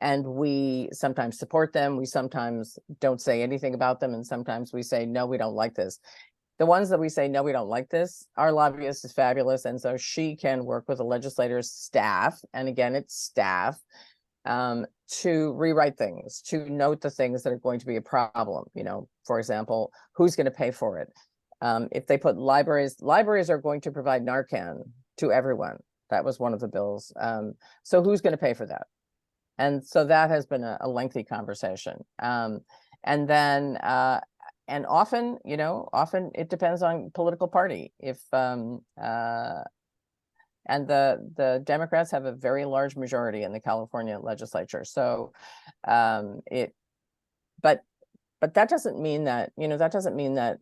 And we sometimes support them. We sometimes don't say anything about them. And sometimes we say, no, we don't like this. The ones that we say, no, we don't like this, our lobbyist is fabulous. And so she can work with the legislator's staff. And again, it's staff, to rewrite things, to note the things that are going to be a problem. For example, who's going to pay for it? If they put libraries are going to provide Narcan to everyone. That was one of the bills. So who's going to pay for that? And so that has been a lengthy conversation. And then, and often it depends on political party. If and the Democrats have a very large majority in the California legislature. So but but that doesn't mean that, that doesn't mean that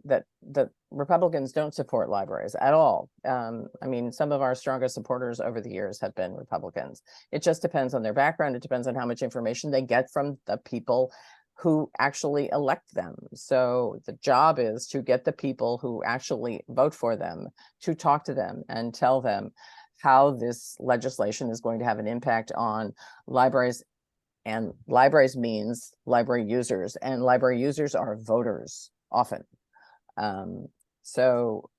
Republicans don't support libraries at all. I mean, some of our strongest supporters over the years have been Republicans. It just depends on their background. It depends on how much information they get from the people who actually elect them. So the job is to get the people who actually vote for them to talk to them and tell them how this legislation is going to have an impact on libraries. And libraries means library users, and library users are voters often. So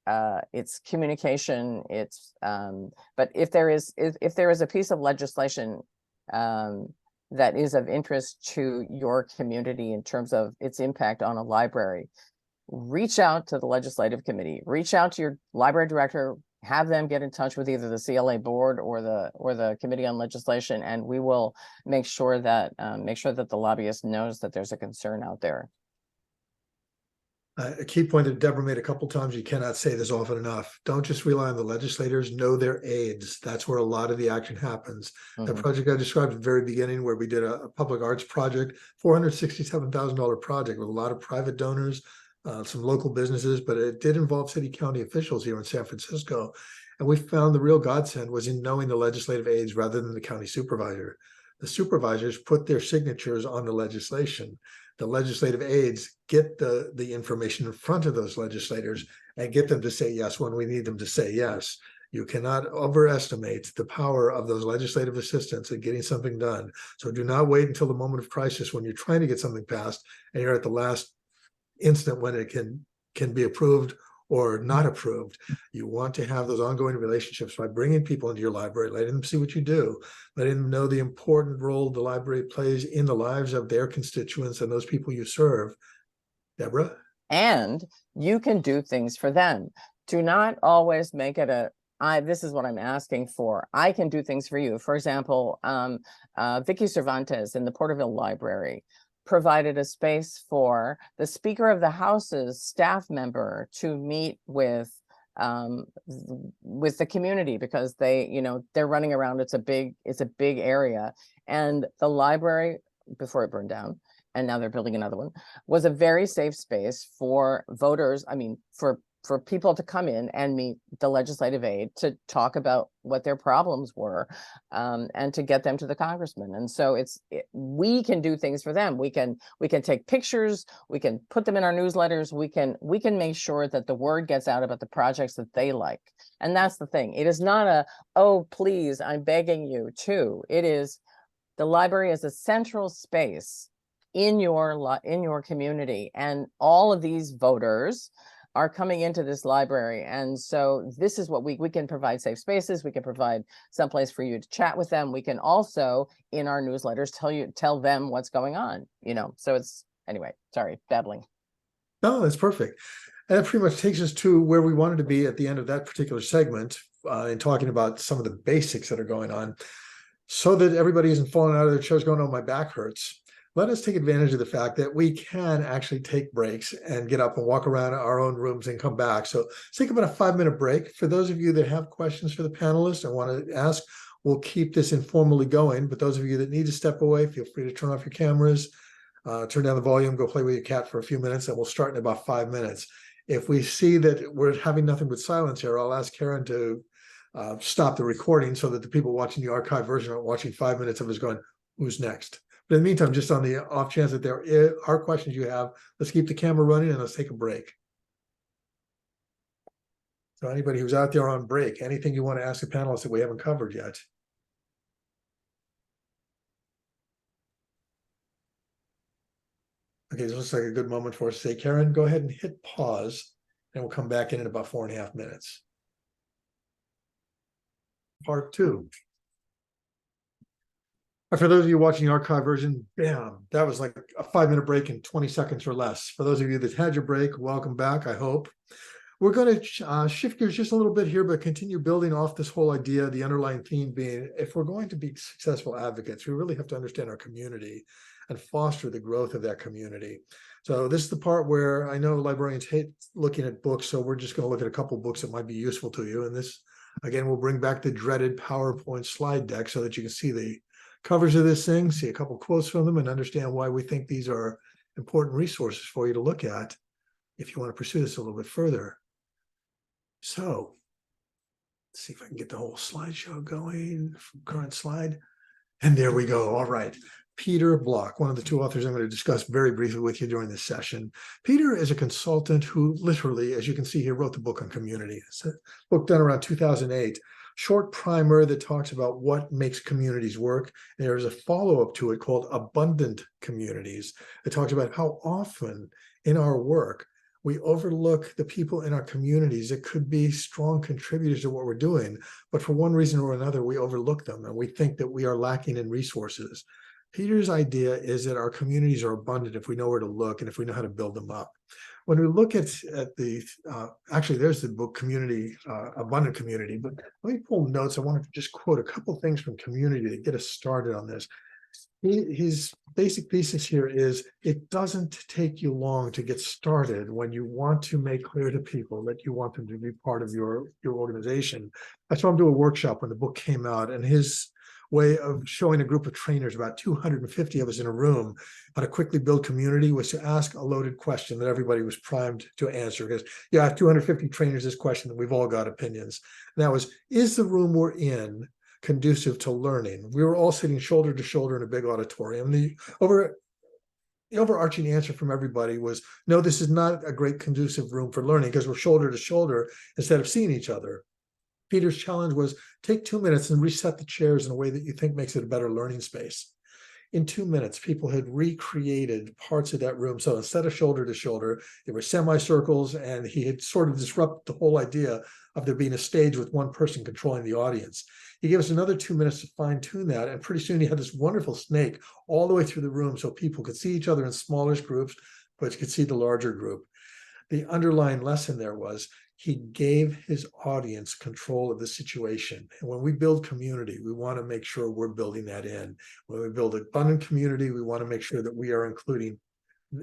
it's communication. It's but if there is a piece of legislation that is of interest to your community in terms of its impact on a library, reach out to the legislative committee, reach out to your library director, have them get in touch with either the CLA board or the Committee on Legislation, and we will make sure that the lobbyist knows that there's a concern out there. A key point that Deborah made a couple times, you cannot say this often enough. Don't just rely on the legislators, know their aides. That's where a lot of the action happens. The project I described at the very beginning, where we did a public arts project, $467,000 project with a lot of private donors, some local businesses, but it did involve city county officials here in San Francisco. And we found the real godsend was in knowing the legislative aides rather than the county supervisor. The supervisors put their signatures on the legislation. The legislative aides get the information in front of those legislators and get them to say yes when we need them to say yes. You cannot overestimate the power of those legislative assistants in getting something done. So do not wait until the moment of crisis when you're trying to get something passed and you're at the last instant when it can be approved or not approved. You want to have those ongoing relationships by bringing people into your library, letting them see what you do, letting them know the important role the library plays in the lives of their constituents and those people you serve. Deborah? And you can do things for them. Do not always make it this is what I'm asking for. I can do things for you. For example, Vicky Cervantes in the Porterville Library provided a space for the Speaker of the House's staff member to meet with the community, because they're running around. It's a big area, and the library, before it burned down, and now they're building another one, was a very safe space for voters. I mean, for people to come in and meet the legislative aide to talk about what their problems were, and to get them to the congressman. And so we can do things for them. We can take pictures, we can put them in our newsletters, we can make sure that the word gets out about the projects that they like. And that's the thing. It is not oh, please, I'm begging you to. It is, the library is a central space in your community, and all of these voters are coming into this library. And so this is what we can provide: safe spaces. We can provide someplace for you to chat with them. We can also, in our newsletters, tell them what's going on, so it's, anyway, sorry, babbling. No, that's perfect. And that pretty much takes us to where we wanted to be at the end of that particular segment, in talking about some of the basics that are going on, so that everybody isn't falling out of their chairs going, oh, my back hurts. Let us take advantage of the fact that we can actually take breaks and get up and walk around our own rooms and come back. So let's take about a 5-minute break. For those of you that have questions for the panelists and want to ask, we'll keep this informally going. But those of you that need to step away, feel free to turn off your cameras, turn down the volume, go play with your cat for a few minutes, and we'll start in about 5 minutes. If we see that we're having nothing but silence here, I'll ask Karen to stop the recording so that the people watching the archive version aren't watching 5 minutes of us going, who's next? But in the meantime, just on the off chance that there are questions you have, let's keep the camera running and let's take a break. So anybody who's out there on break, anything you want to ask the panelists that we haven't covered yet? Okay, this looks like a good moment for us to say, Karen, go ahead and hit pause, and we'll come back in about 4.5 minutes. Part 2. For those of you watching the archive version, bam, that was like a 5-minute break in 20 seconds or less. For those of you that had your break, welcome back, I hope. We're going to shift gears just a little bit here, but continue building off this whole idea, the underlying theme being, if we're going to be successful advocates, we really have to understand our community and foster the growth of that community. So this is the part where I know librarians hate looking at books, so we're just going to look at a couple books that might be useful to you. And this, again, will bring back the dreaded PowerPoint slide deck so that you can see the covers of this thing, see a couple quotes from them, and understand why we think these are important resources for you to look at if you want to pursue this a little bit further. So let's see if I can get the whole slideshow going from current slide. And there we go. All right. Peter Block, one of the two authors I'm going to discuss very briefly with you during this session. Peter is a consultant who literally, as you can see here, wrote the book on community. It's a book done around 2008. Short primer that talks about what makes communities work. And there's a follow-up to it called Abundant Communities. It talks about how often in our work we overlook the people in our communities that could be strong contributors to what we're doing, but for one reason or another, we overlook them and we think that we are lacking in resources. Peter's idea is that our communities are abundant if we know where to look and if we know how to build them up. When we look at the, actually there's the book Community, Abundant Community, but let me pull notes. I want to just quote a couple of things from Community to get us started on this. His basic thesis here is it doesn't take you long to get started when you want to make clear to people that you want them to be part of your organization. I saw him do a workshop when the book came out, and his way of showing a group of trainers, about 250 of us in a room, how to quickly build community was to ask a loaded question that everybody was primed to answer. Because I have 250 trainers this question that we've all got opinions. And that was, is the room we're in conducive to learning? We were all sitting shoulder to shoulder in a big auditorium. The overarching answer from everybody was, no, this is not a great conducive room for learning because we're shoulder to shoulder instead of seeing each other. Peter's challenge was take 2 minutes and reset the chairs in a way that you think makes it a better learning space. In 2 minutes, people had recreated parts of that room. So instead of shoulder to shoulder, there were semicircles, and he had sort of disrupted the whole idea of there being a stage with one person controlling the audience. He gave us another 2 minutes to fine tune that. And pretty soon he had this wonderful snake all the way through the room so people could see each other in smallish groups, but could see the larger group. The underlying lesson there was he gave his audience control of the situation. And when we build community, we want to make sure we're building that in. When we build abundant community, we want to make sure that we are including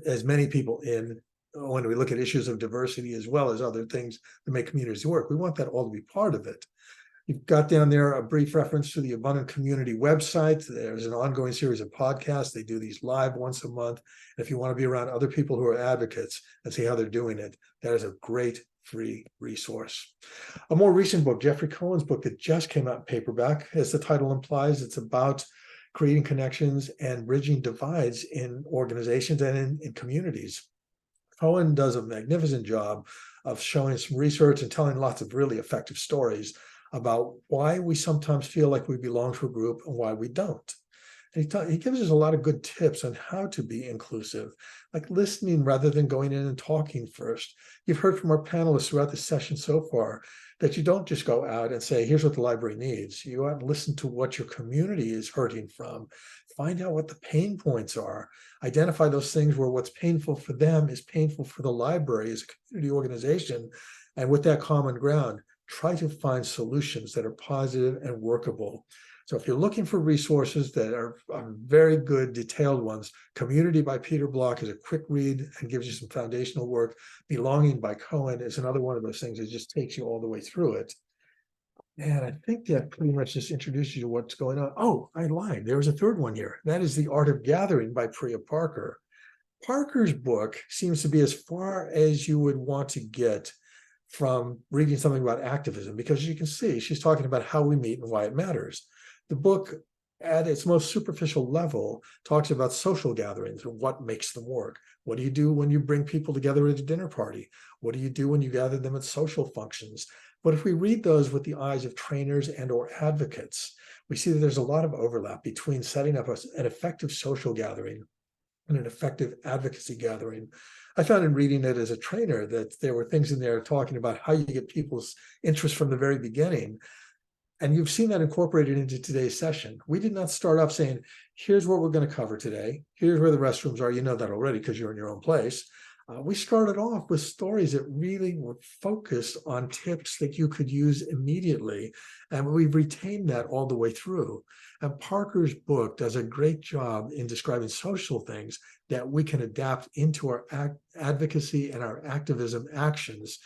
as many people in. When we look at issues of diversity as well as other things that make communities work, we want that all to be part of it. You've got down there a brief reference to the Abundant Community website. There's an ongoing series of podcasts. They do these live once a month. And if you want to be around other people who are advocates and see how they're doing it, that is a great free resource. A more recent book, Jeffrey Cohen's book that just came out in paperback, as the title implies, it's about creating connections and bridging divides in organizations and in communities. Cohen does a magnificent job of showing some research and telling lots of really effective stories about why we sometimes feel like we belong to a group and why we don't. And he gives us a lot of good tips on how to be inclusive, like listening rather than going in and talking first. You've heard from our panelists throughout the session so far that you don't just go out and say, here's what the library needs. You go out and listen to what your community is hurting from. Find out what the pain points are. Identify those things where what's painful for them is painful for the library as a community organization. And with that common ground, try to find solutions that are positive and workable. So if you're looking for resources that are very good, detailed ones, Community by Peter Block is a quick read and gives you some foundational work. Belonging by Cohen is another one of those things that just takes you all the way through it. And I think that pretty much just introduces you to what's going on. Oh, I lied. There was a third one here. That is The Art of Gathering by Priya Parker. Parker's book seems to be as far as you would want to get from reading something about activism, because you can see she's talking about how we meet and why it matters. The book, at its most superficial level, talks about social gatherings and what makes them work. What do you do when you bring people together at a dinner party? What do you do when you gather them at social functions? But if we read those with the eyes of trainers and or advocates, we see that there's a lot of overlap between setting up an effective social gathering and an effective advocacy gathering. I found in reading it as a trainer that there were things in there talking about how you get people's interest from the very beginning. And you've seen that incorporated into today's session. We did not start off saying, here's what we're going to cover today. Here's where the restrooms are. You know that already because you're in your own place. We started off with stories that really were focused on tips that you could use immediately. And we've retained that all the way through. And Parker's book does a great job in describing social things that we can adapt into our advocacy and our activism actions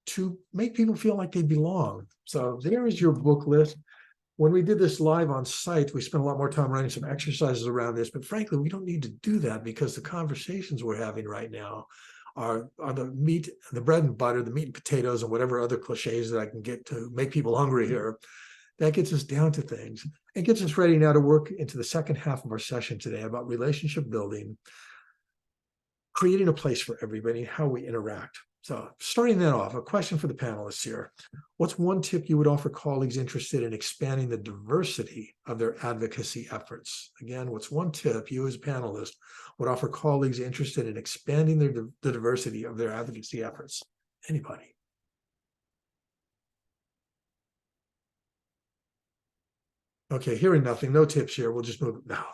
to make people feel like they belong. So there is your book list. when we did this live on site, we spent a lot more time running some exercises around this, but frankly, we don't need to do that because the conversations we're having right now are the meat, the bread and butter, the meat and potatoes, and whatever other cliches that I can get to make people hungry here. That gets us down to things and gets us ready now to work into the second half of our session today about relationship building, creating a place for everybody, how we interact. So starting that off, a question for the panelists here. What's one tip you would offer colleagues interested in expanding the diversity of their advocacy efforts? Again, what's one tip you as a panelist would offer colleagues interested in expanding the diversity of their advocacy efforts? Anybody? Okay, hearing nothing, no tips here. We'll just move it now.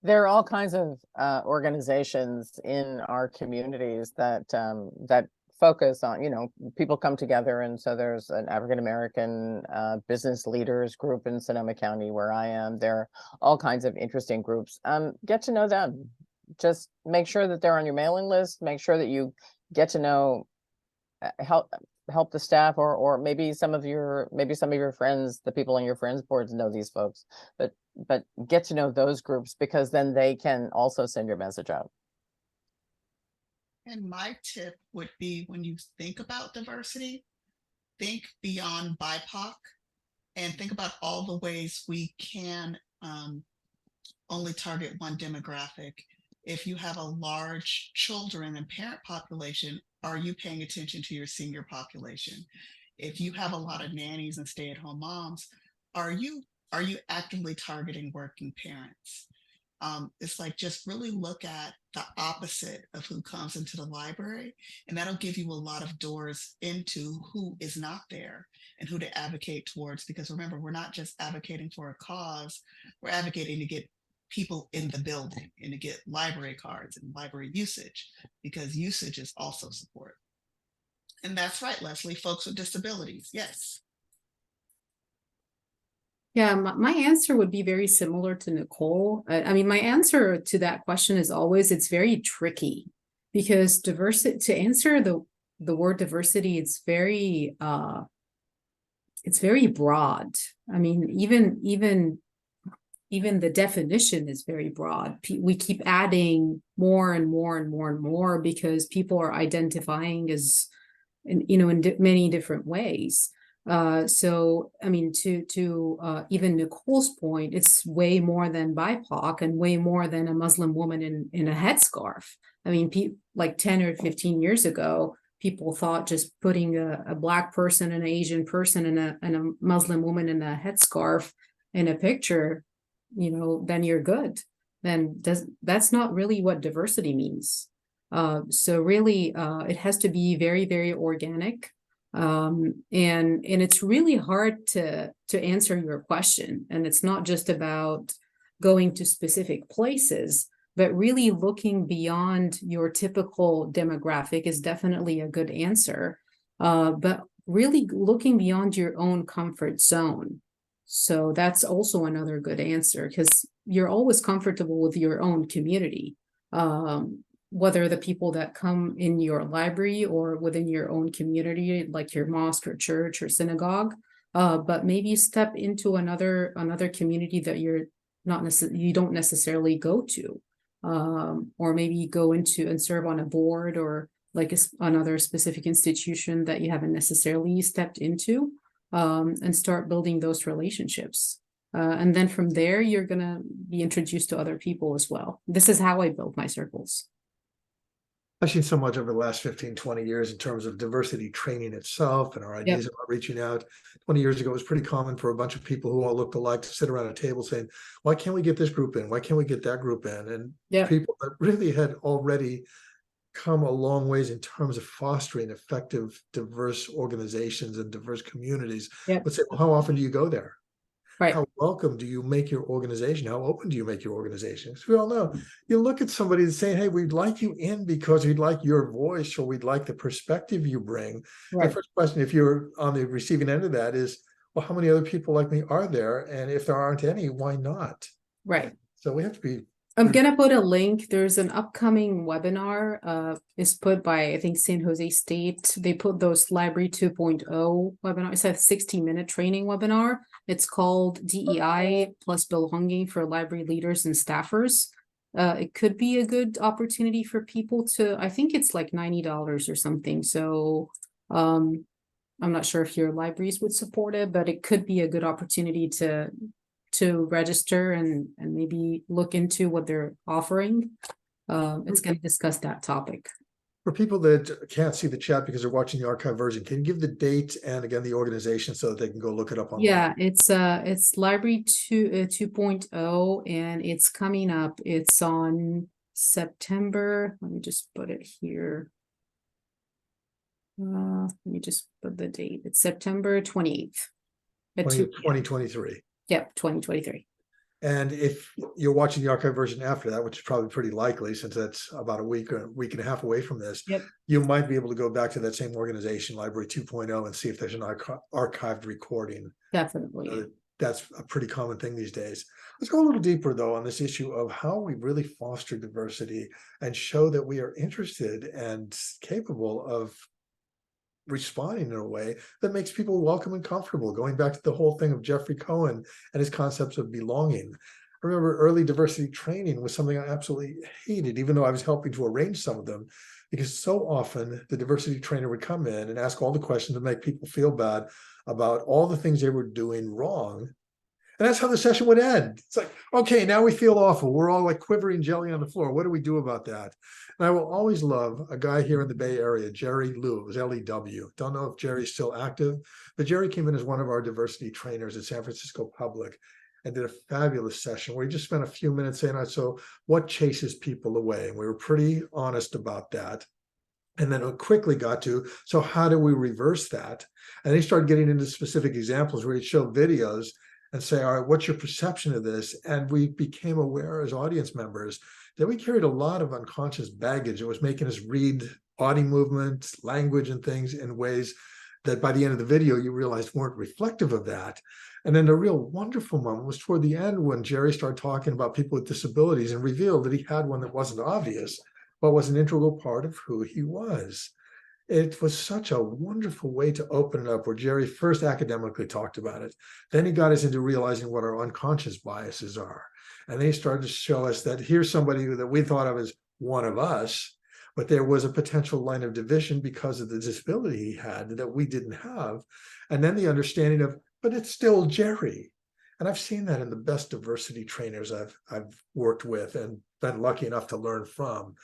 There are all kinds of organizations in our communities that that focus on, you know, people come together, and so there's an African American business leaders group in Sonoma County where I am. There are all kinds of interesting groups. Get to know them. Just make sure that they're on your mailing list. Make sure that you get to know, help the staff, or maybe some of your friends, the people on your friends boards know these folks, but get to know those groups, because then they can also send your message out. And my tip would be, when you think about diversity, think beyond BIPOC and think about all the ways we can only target one demographic. If you have a large children and parent population, are you paying attention to your senior population? If you have a lot of nannies and stay-at-home moms, are you actively targeting working parents? It's like, just really look at the opposite of who comes into the library, and that'll give you a lot of doors into who is not there and who to advocate towards. Because remember, we're not just advocating for a cause, we're advocating to get people in the building and to get library cards and library usage, because usage is also support. And that's right, Leslie, folks with disabilities, yes. Yeah, my answer would be very similar to Nichole. I mean, my answer to that question is always, it's very tricky, because diversity, to answer the word diversity, it's very broad. I mean, even the definition is very broad. We keep adding more and more and more and more, because people are identifying as, in many different ways. So, I mean, to even Nichole's point, it's way more than BIPOC and way more than a Muslim woman in a headscarf. I mean, like 10 or 15 years ago, people thought just putting a Black person, an Asian person, and a Muslim woman in a headscarf in a picture, then you're good. Then that's not really what diversity means. So really, it has to be very, very organic. And it's really hard to answer your question. And it's not just about going to specific places, but really looking beyond your typical demographic is definitely a good answer. But really looking beyond your own comfort zone. So that's also another good answer, because you're always comfortable with your own community. Whether the people that come in your library or within your own community, like your mosque or church or synagogue, but maybe step into another community that you don't necessarily go to, or maybe go into and serve on a board, or like another specific institution that you haven't necessarily stepped into, and start building those relationships. And then from there, you're gonna be introduced to other people as well. This is how I build my circles. I've seen so much over the last 15, 20 years in terms of diversity training itself and our ideas about reaching out. 20 years ago, it was pretty common for a bunch of people who all looked alike to sit around a table saying, why can't we get this group in? Why can't we get that group in? And people that really had already come a long ways in terms of fostering effective, diverse organizations and diverse communities would say, well, how often do you go there? Right. How welcome do you make your organization? How open do you make your organization? Because we all know, you look at somebody and say, hey, we'd like you in because we'd like your voice, or we'd like the perspective you bring. Right. The first question, if you're on the receiving end of that, is, well, how many other people like me are there? And if there aren't any, why not? Right. So we have to be I'm gonna put a link. There's an upcoming webinar. Is put by I think San Jose State. They put those Library 2.0 webinar. It's a 60-minute training webinar. It's called DEI plus belonging for library leaders and staffers. It could be a good opportunity for people to. I think it's like $90 or something. So I'm not sure if your libraries would support it, but it could be a good opportunity to register and maybe look into what they're offering. It's going to discuss that topic. For people that can't see the chat because they're watching the archive version, can you give the date and again the organization so that they can go look it up online? Yeah, it's Library 2.0 and it's coming up. It's on September. Let me just put it here. Let me just put the date. It's September 28th. 2023. Yep, 2023. And if you're watching the archive version after that, which is probably pretty likely since that's about a week or a week and a half away from this, yep, you might be able to go back to that same organization, Library 2.0, and see if there's an archived recording. Definitely. That's a pretty common thing these days. Let's go a little deeper, though, on this issue of how we really foster diversity and show that we are interested and capable of responding in a way that makes people welcome and comfortable, going back to the whole thing of Jeffrey Cohen and his concepts of belonging. I remember early diversity training was something I absolutely hated, even though I was helping to arrange some of them, because so often the diversity trainer would come in and ask all the questions to make people feel bad about all the things they were doing wrong. And that's how the session would end. It's like, okay, now we feel awful. We're all like quivering jelly on the floor. What do we do about that? And I will always love a guy here in the Bay Area, Jerry Lew. It was L-E-W. Don't know if Jerry's still active, but Jerry came in as one of our diversity trainers at San Francisco Public and did a fabulous session where he just spent a few minutes saying, so what chases people away? And we were pretty honest about that. And then it quickly got to, so how do we reverse that? And he started getting into specific examples where he'd show videos and say, all right, what's your perception of this? And we became aware as audience members that we carried a lot of unconscious baggage. It was making us read body movement, language, and things in ways that by the end of the video, you realized weren't reflective of that. And then the real wonderful moment was toward the end when Jerry started talking about people with disabilities and revealed that he had one that wasn't obvious, but was an integral part of who he was. It was such a wonderful way to open it up, where Jerry first academically talked about it. Then he got us into realizing what our unconscious biases are. And then he started to show us that here's somebody that we thought of as one of us, but there was a potential line of division because of the disability he had that we didn't have. And then the understanding of, but it's still Jerry. And I've seen that in the best diversity trainers I've worked with and been lucky enough to learn from.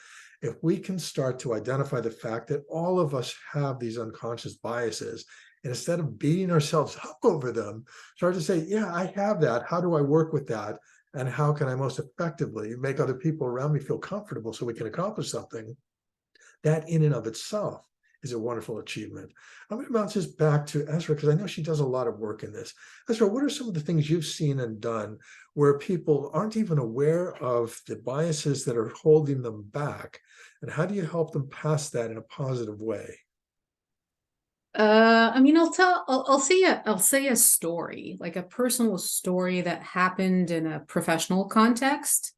If we can start to identify the fact that all of us have these unconscious biases, and instead of beating ourselves up over them, start to say, yeah, I have that. How do I work with that? And how can I most effectively make other people around me feel comfortable so we can accomplish something? That in and of itself is a wonderful achievement. I'm going to bounce this back to Essraa because I know she does a lot of work in this. Essraa, what are some of the things you've seen and done where people aren't even aware of the biases that are holding them back? And how do you help them pass that in a positive way? I mean, I'll say a story, like a personal story that happened in a professional context,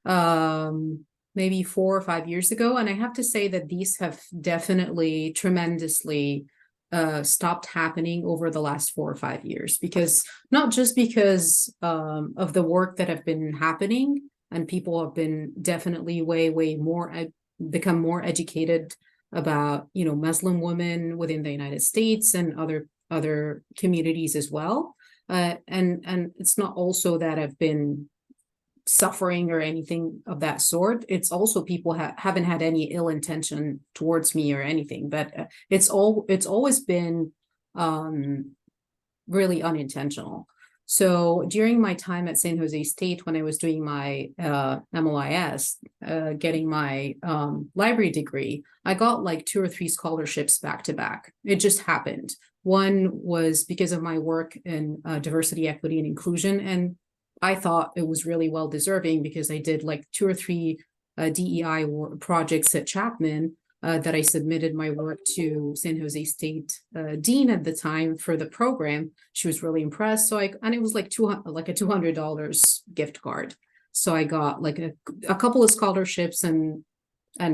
maybe 4 or 5 years ago. And I have to say that these have definitely tremendously stopped happening over the last 4 or 5 years, because not just because of the work that have been happening, and people have been definitely way more become more educated about, you know, Muslim women within the United States and other communities as well. And it's not also that I've been suffering or anything of that sort. It's also people haven't had any ill intention towards me or anything, but it's always been really unintentional. So during my time at San Jose State, when I was doing my MLIS, getting my library degree, I got like 2 or 3 scholarships back to back. It just happened. One was because of my work in diversity, equity, and inclusion. And I thought it was really well deserving because I did like 2 or 3 DEI projects at Chapman that I submitted my work to San Jose State dean at the time for the program. She was really impressed. So and it was like a $200 gift card. So I got like a couple of scholarships and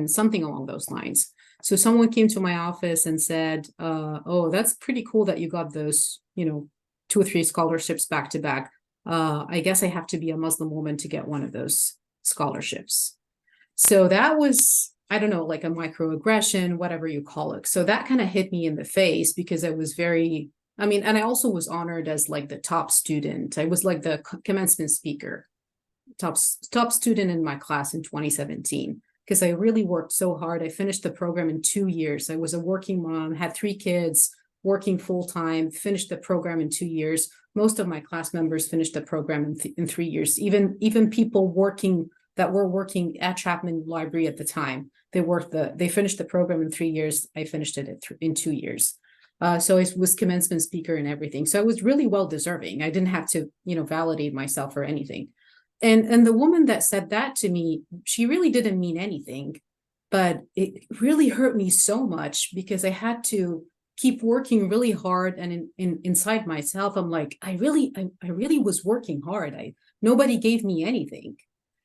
something along those lines. So someone came to my office and said, oh, that's pretty cool that you got those, 2 or 3 scholarships back to back. I guess I have to be a Muslim woman to get one of those scholarships. So that was, I don't know, like a microaggression, whatever you call it. So that kind of hit me in the face because I was and I also was honored as like the top student. I was like the commencement speaker, top student in my class in 2017, because I really worked so hard. I finished the program in 2 years. I was a working mom, had 3 kids, working full time, finished the program in 2 years. Most of my class members finished the program in 3 years. Even people that were working at Chapman Library at the time, they finished the program in 3 years. I finished it in 2 years. So I was commencement speaker and everything. So I was really well deserving. I didn't have to, validate myself or anything. And the woman that said that to me, she really didn't mean anything, but it really hurt me so much because I had to keep working really hard. And inside myself, I'm like, I really was working hard. Nobody gave me anything.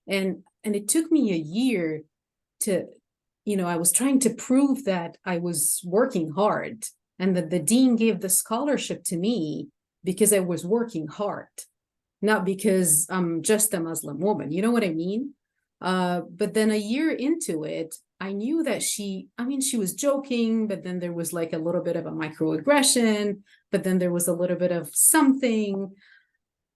And it took me a year to, I was trying to prove that I was working hard and that the dean gave the scholarship to me because I was working hard, not because I'm just a Muslim woman. You know what I mean? But then a year into it, I knew that she was joking, but then there was like a little bit of a microaggression, but then there was a little bit of something.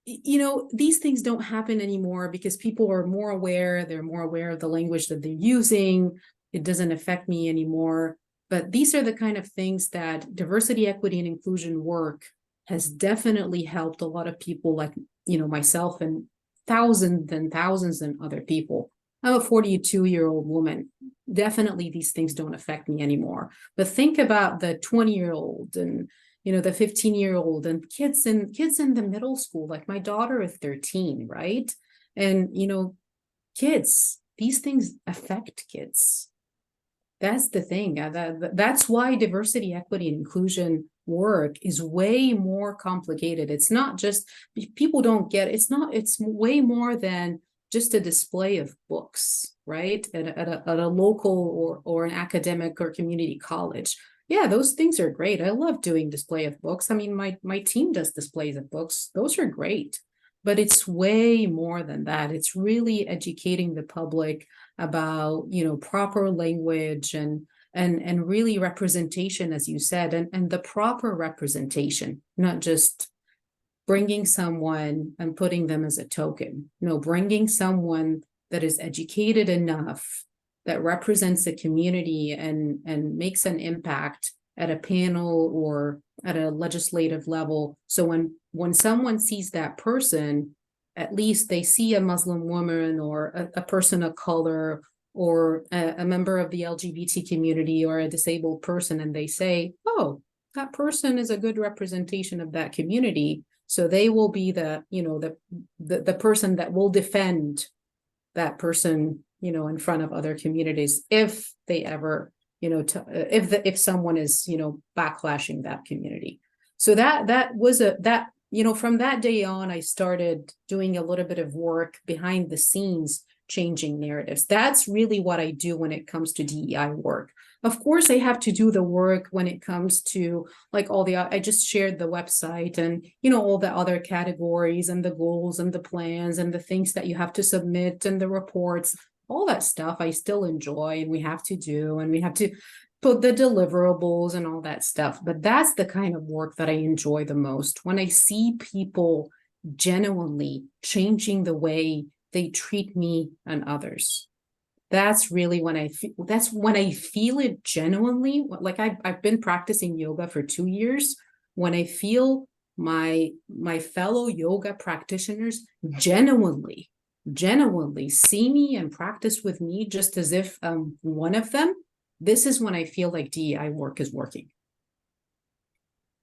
These things don't happen anymore because people are more aware. They're more aware of the language that they're using. It doesn't affect me anymore. But these are the kind of things that diversity, equity, and inclusion work has definitely helped a lot of people like, myself and thousands and other people. I'm a 42-year-old woman. Definitely these things don't affect me anymore. But think about the 20-year-old and, the 15-year-old and kids in the middle school, like my daughter is 13, right? And, kids, these things affect kids. That's the thing. That's why diversity, equity, and inclusion work is way more complicated. It's not just, people don't get, it's way more than just a display of books, right? At a local or an academic or community college. Yeah, those things are great. I love doing display of books. I mean, my team does displays of books. Those are great. But it's way more than that. It's really educating the public about, proper language and really representation, as you said, and the proper representation, not just bringing someone and putting them as a token. No, bringing someone that is educated enough, that represents the community and makes an impact at a panel or at a legislative level. So when someone sees that person, at least they see a Muslim woman or a person of color or a member of the LGBT community or a disabled person, and they say, oh, that person is a good representation of that community. So they will be the person that will defend that person, in front of other communities if they ever, if someone is, backlashing that community. So that was from that day on, I started doing a little bit of work behind the scenes, changing narratives. That's really what I do when it comes to DEI work. Of course, I have to do the work when it comes to like I just shared the website and, all the other categories and the goals and the plans and the things that you have to submit and the reports, all that stuff I still enjoy and we have to do, and we have to put the deliverables and all that stuff. But that's the kind of work that I enjoy the most, when I see people genuinely changing the way they treat me and others. That's really when I feel it genuinely. Like I've been practicing yoga for 2 years. When I feel my fellow yoga practitioners genuinely see me and practice with me just as if I'm one of them, this is when I feel like DEI work is working.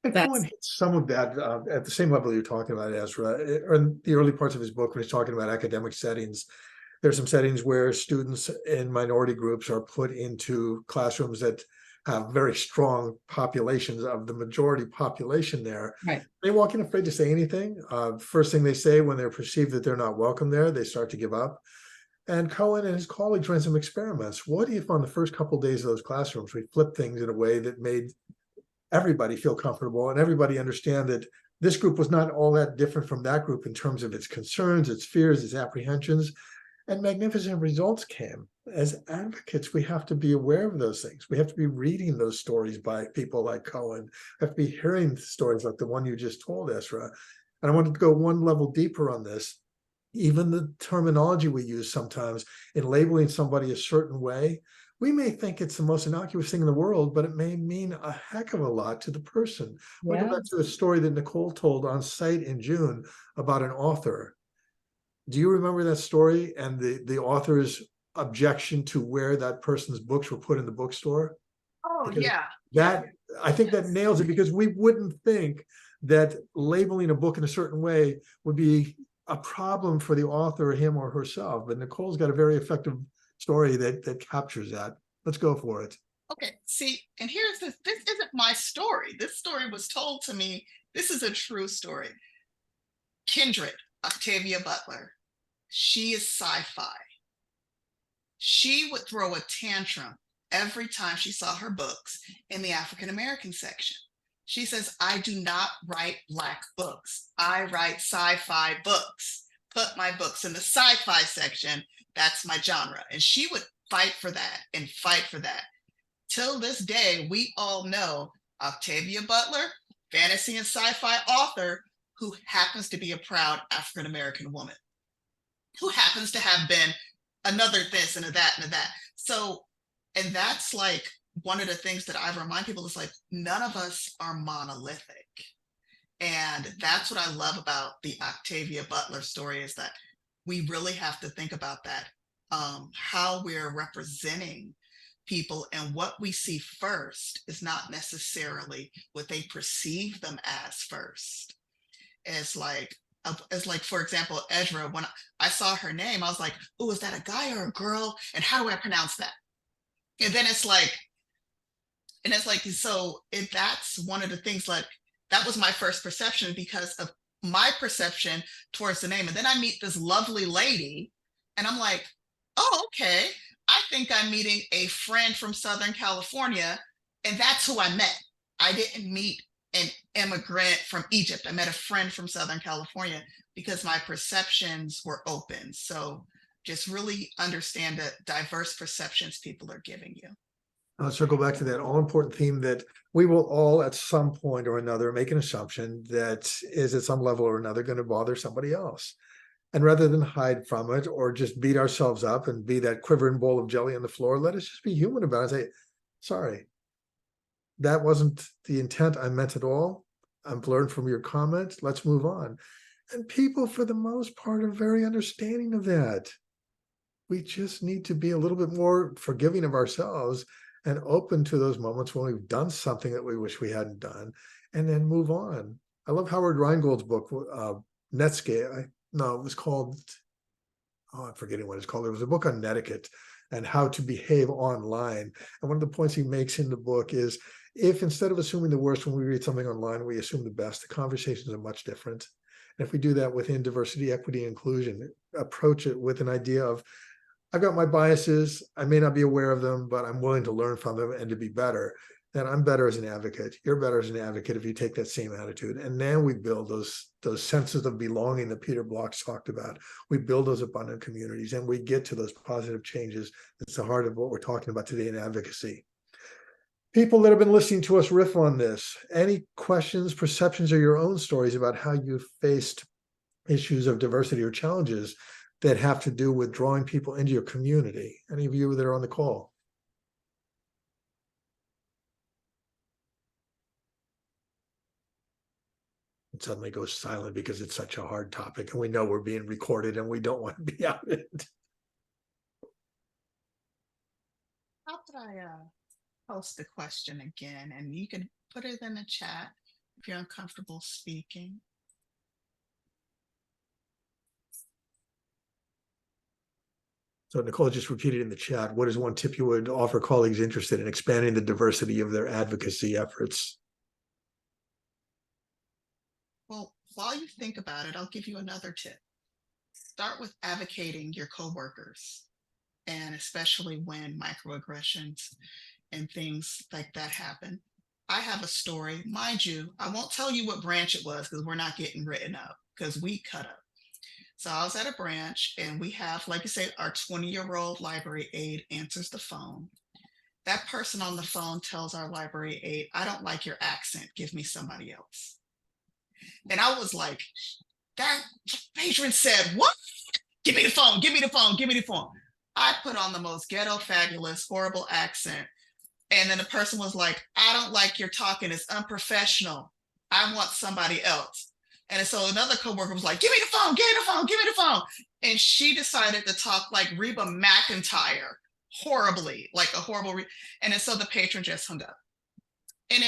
And Cohen hits some of that at the same level you're talking about, Essraa, or in the early parts of his book when he's talking about academic settings. There's some settings where students in minority groups are put into classrooms that have very strong populations of the majority population there. Right. They walk in afraid to say anything. First thing they say when they're perceived that they're not welcome there, they start to give up. And Cohen and his colleagues ran some experiments. What if on the first couple of days of those classrooms, we flipped things in a way that made everybody feel comfortable and everybody understand that this group was not all that different from that group in terms of its concerns, its fears, its apprehensions, and magnificent results came. As advocates, we have to be aware of those things. We have to be reading those stories by people like Cohen. We have to be hearing stories like the one you just told, Essraa. And I wanted to go one level deeper on this. Even the terminology we use sometimes in labeling somebody a certain way, we may think it's the most innocuous thing in the world, but it may mean a heck of a lot to the person. We'll go back to the story that Nichole told on site in June about an author. Do you remember that story and the author's objection to where that person's books were put in the bookstore? Oh, Because yeah. I think that nails it, because we wouldn't think that labeling a book in a certain way would be a problem for the author, him or herself. But Nichole's got a very effective story that captures that. Let's go for it. Okay, see, and here's this isn't my story. This story was told to me. This is a true story. Kindred, Octavia Butler, she is sci-fi. She would throw a tantrum every time she saw her books in the African American section. She says, I do not write Black books. I write sci-fi books. Put my books in the sci-fi section. That's my genre. And she would fight for that and fight for that. Till this day, we all know Octavia Butler, fantasy and sci-fi author, who happens to be a proud African American woman, who happens to have been another this and a that and a that. So, and that's like one of the things that I remind people is like, none of us are monolithic. And that's what I love about the Octavia Butler story, is that we really have to think about that, how we're representing people, and what we see first is not necessarily what they perceive them as first. As like, for example, Essraa, when I saw her name, I was like, oh, is that a guy or a girl? And how do I pronounce that? And then it's like, so that's one of the things, like, that was my first perception because of my perception towards the name. And then I meet this lovely lady and I'm like, oh, okay. I think I'm meeting a friend from Southern California. And that's who I met. I didn't meet an immigrant from Egypt. I met a friend from Southern California because my perceptions were open. So just really understand the diverse perceptions people are giving you. I'll circle back to that all-important theme that we will all at some point or another make an assumption that is at some level or another going to bother somebody else. And rather than hide from it or just beat ourselves up and be that quivering bowl of jelly on the floor, let us just be human about it and say, sorry, that wasn't the intent I meant at all. I've learned from your comment. Let's move on. And people, for the most part, are very understanding of that. We just need to be a little bit more forgiving of ourselves and open to those moments when we've done something that we wish we hadn't done, and then move on. I love Howard Rheingold's book, Netscape. It was called, I'm forgetting what it's called. It was a book on netiquette and how to behave online. And one of the points he makes in the book is, if instead of assuming the worst when we read something online, we assume the best, the conversations are much different. And if we do that within diversity, equity, inclusion, approach it with an idea of, I've got my biases, I may not be aware of them, but I'm willing to learn from them and to be better, then I'm better as an advocate. You're better as an advocate if you take that same attitude. And now we build those senses of belonging that Peter Block's talked about. We build those abundant communities and we get to those positive changes. That's the heart of what we're talking about today in advocacy. People that have been listening to us riff on this, any questions, perceptions, or your own stories about how you faced issues of diversity or challenges that have to do with drawing people into your community? Any of you that are on the call? It suddenly goes silent because it's such a hard topic and we know we're being recorded and we don't want to be outed. How could I post the question again? And you can put it in the chat if you're uncomfortable speaking. So Nichole just repeated in the chat, what is one tip you would offer colleagues interested in expanding the diversity of their advocacy efforts? Well, while you think about it, I'll give you another tip. Start with advocating your coworkers, and especially when microaggressions and things like that happen. I have a story, mind you, I won't tell you what branch it was because we're not getting written up because we cut up. So I was at a branch and we have, like you say, our 20-year-old library aide answers the phone. That person on the phone tells our library aide, I don't like your accent, give me somebody else. And I was like, that patron said, what? Give me the phone, give me the phone, give me the phone. I put on the most ghetto, fabulous, horrible accent. And then the person was like, I don't like your talking, it's unprofessional. I want somebody else. And so another coworker was like, give me the phone, give me the phone, give me the phone. And she decided to talk like Reba McEntire, horribly, like a horrible, and then so the patron just hung up. And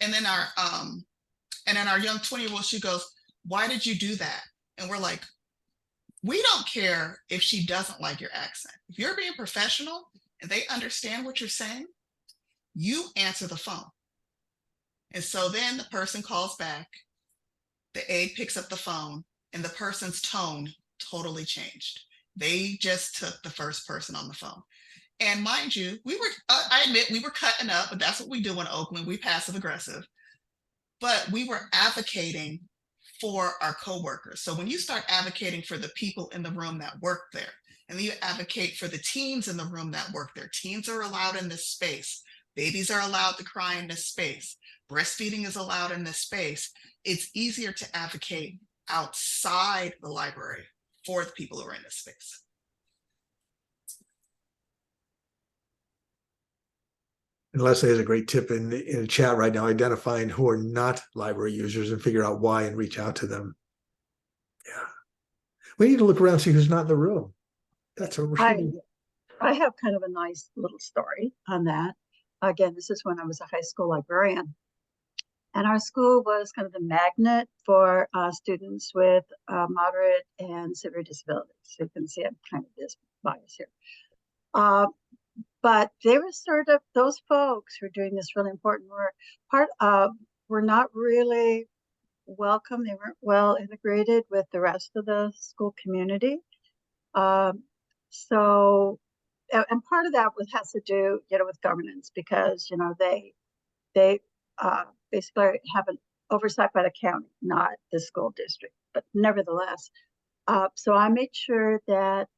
then our young 20-year-old, she goes, why did you do that? And we're like, we don't care if she doesn't like your accent. If you're being professional and they understand what you're saying, you answer the phone. And so then the person calls back, the aide picks up the phone, and the person's tone totally changed. They just took the first person on the phone. And mind you, I admit we were cutting up, but that's what we do in Oakland. We passive aggressive. But we were advocating for our coworkers. So when you start advocating for the people in the room that work there, and you advocate for the teens in the room that work there, teens are allowed in this space. Babies are allowed to cry in this space. Breastfeeding is allowed in this space. It's easier to advocate outside the library for the people who are in this space. And Leslie has a great tip in the chat right now, identifying who are not library users and figure out why and reach out to them. Yeah. We need to look around and see who's not in the room. That's a really... I have kind of a nice little story on that. Again, this is when I was a high school librarian. And our school was kind of the magnet for students with moderate and severe disabilities. So you can see I'm kind of this bias here. But they were sort of, those folks who are doing this really important work, were not really welcome. They weren't well integrated with the rest of the school community. So, and part of that has to do, with governance, because, they basically have an oversight by the county, not the school district. But nevertheless, so I made sure that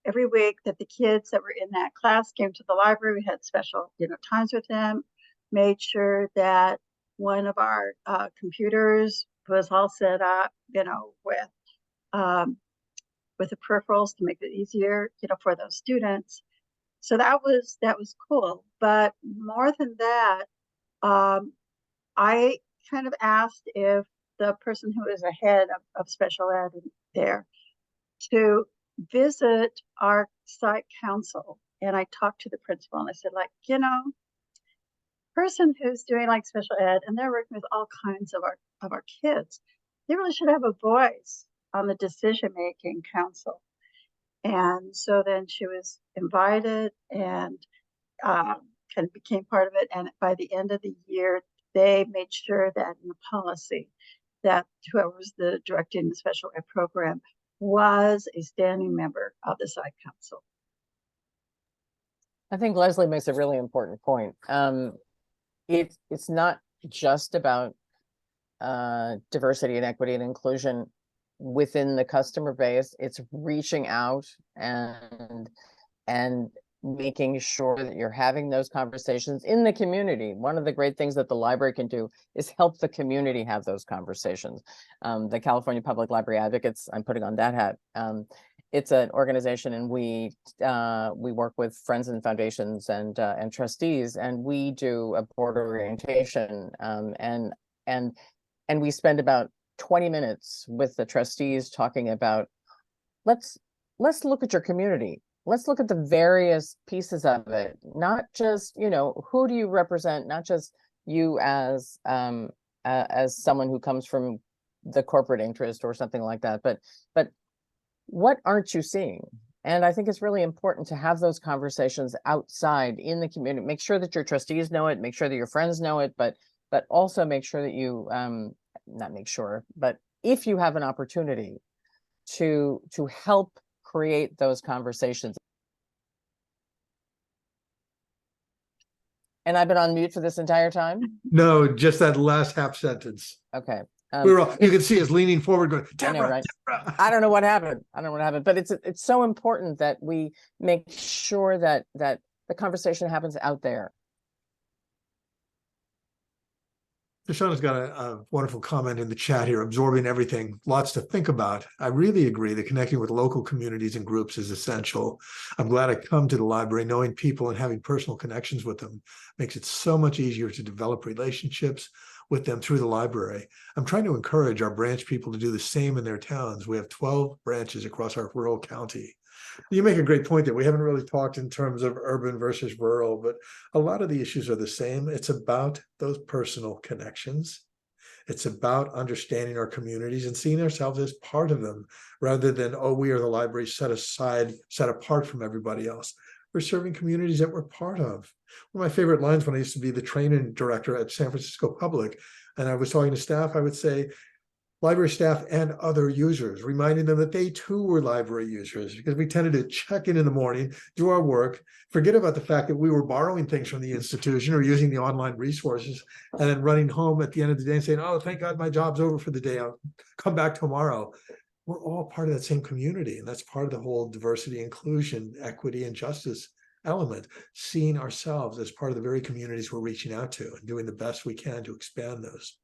every week that the kids that were in that class came to the library. We had special, times with them. Made sure that one of our computers was all set up, with the peripherals to make it easier, for those students. So that was cool. But more than that, I kind of asked if the person who is ahead of special ed there to visit our site council. And I talked to the principal and I said, person who's doing like special ed and they're working with all kinds of our kids, they really should have a voice on the decision-making council. And so then she was invited and kind of became part of it. And by the end of the year, they made sure that in the policy that whoever was the directing the special ed program was a standing member of the site council. I think Leslie makes a really important point. It's not just about diversity and equity and inclusion within the customer base. It's reaching out and making sure that you're having those conversations in the community. One of the great things that the library can do is help the community have those conversations. The California Public Library Advocates, I'm putting on that hat. It's an organization, and we work with friends and foundations and trustees, and we do a board orientation, and we spend about 20 minutes with the trustees talking about, let's look at your community. Let's look at the various pieces of it, not just, who do you represent, not just you as someone who comes from the corporate interest or something like that, but what aren't you seeing? And I think it's really important to have those conversations outside in the community. Make sure that your trustees know it, make sure that your friends know it, but also make sure that you, not make sure, but if you have an opportunity to help create those conversations. And I've been on mute for this entire time? No, just that last half sentence. Okay. We're all, you can see us leaning forward going, I know, Deborah, right? Deborah. I don't know what happened. I don't know what happened, but it's so important that we make sure that the conversation happens out there. Shauna's got a wonderful comment in the chat here, absorbing everything, lots to think about. I really agree that connecting with local communities and groups is essential. I'm glad I come to the library, knowing people and having personal connections with them makes it so much easier to develop relationships with them through the library. I'm trying to encourage our branch people to do the same in their towns. We have 12 branches across our rural county. You make a great point that we haven't really talked in terms of urban versus rural, but a lot of the issues are the same. It's about those personal connections. It's about understanding our communities and seeing ourselves as part of them rather than, oh, we are the library set aside, set apart from everybody else. We're serving communities that we're part of. One of my favorite lines when I used to be the training director at San Francisco Public, and I was talking to staff, I would say, library staff and other users, reminding them that they too were library users, because we tended to check in the morning, do our work, forget about the fact that we were borrowing things from the institution or using the online resources, and then running home at the end of the day and saying, oh, thank God my job's over for the day, I'll come back tomorrow. We're all part of that same community, and that's part of the whole diversity, inclusion, equity, and justice element, seeing ourselves as part of the very communities we're reaching out to and doing the best we can to expand those.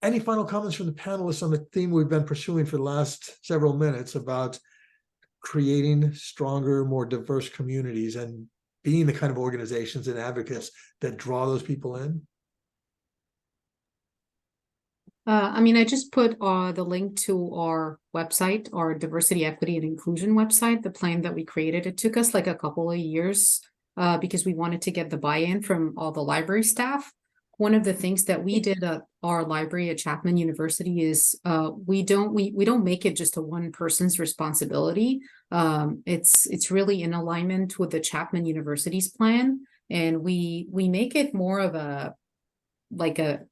Any final comments from the panelists on the theme we've been pursuing for the last several minutes about creating stronger, more diverse communities and being the kind of organizations and advocates that draw those people in? I mean, I just put the link to our website, our diversity, equity, and inclusion website, the plan that we created. It took us like a couple of years because we wanted to get the buy-in from all the library staff. One of the things that we did at our library at Chapman University is we don't make it just a one person's responsibility. It's really in alignment with the Chapman University's plan, and we make it more of a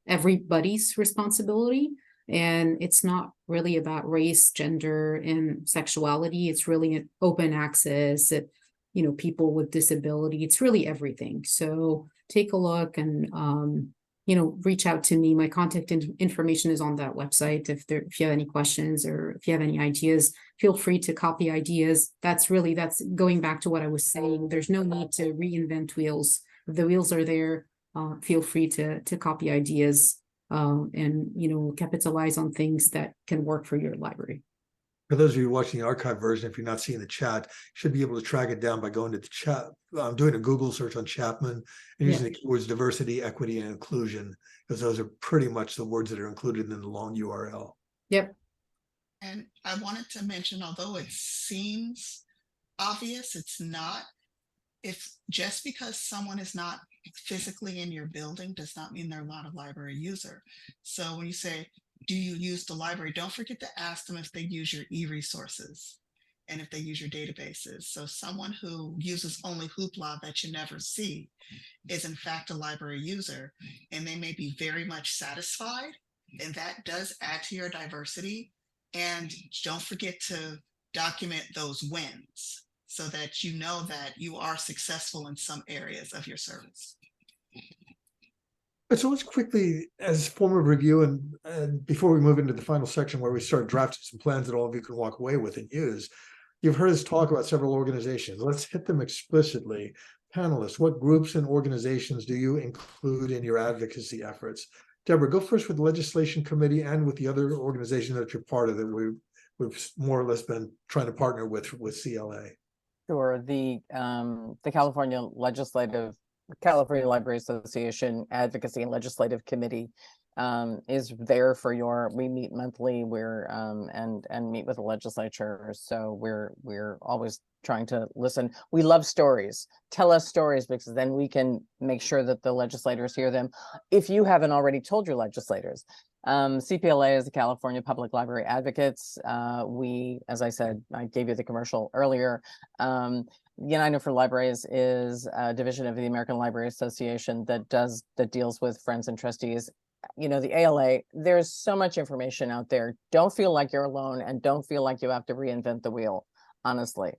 everybody's responsibility. And it's not really about race, gender, and sexuality. It's really an open access, people with disability. It's really everything. So take a look and reach out to me. My contact information is on that website. If you have any questions or if you have any ideas, feel free to copy ideas. That's going back to what I was saying. There's no need to reinvent wheels. If the wheels are there, feel free to copy ideas and capitalize on things that can work for your library. For those of you watching the archive version, if you're not seeing the chat, you should be able to track it down by going to the chat. I'm doing a Google search on Chapman and using the keywords diversity, equity, and inclusion, because those are pretty much the words that are included in the long URL. Yep. And I wanted to mention, although it seems obvious, it's not. If just because someone is not physically in your building does not mean they're not a library user. So when you say, do you use the library? Don't forget to ask them if they use your e-resources and if they use your databases. So someone who uses only Hoopla that you never see is in fact a library user, and they may be very much satisfied, and that does add to your diversity. And don't forget to document those wins so that you know that you are successful in some areas of your service. So let's quickly, as form of review, and before we move into the final section where we start drafting some plans that all of you can walk away with and use, you've heard us talk about several organizations. Let's hit them explicitly. Panelists, what groups and organizations do you include in your advocacy efforts? Deborah, go first with the legislation committee and with the other organization that you're part of that we've more or less been trying to partner with CLA. Sure. The California Library Association Advocacy and Legislative Committee is there for we meet monthly. We're and meet with the legislature. So we're always trying to listen. We love stories. Tell us stories, because then we can make sure that the legislators hear them. If you haven't already told your legislators, CPLA is the California Public Library Advocates. We, as I said, I gave you the commercial earlier. United for Libraries is a division of the American Library Association that deals with friends and trustees. You know, the ALA, there's so much information out there. Don't feel like you're alone and don't feel like you have to reinvent the wheel, honestly.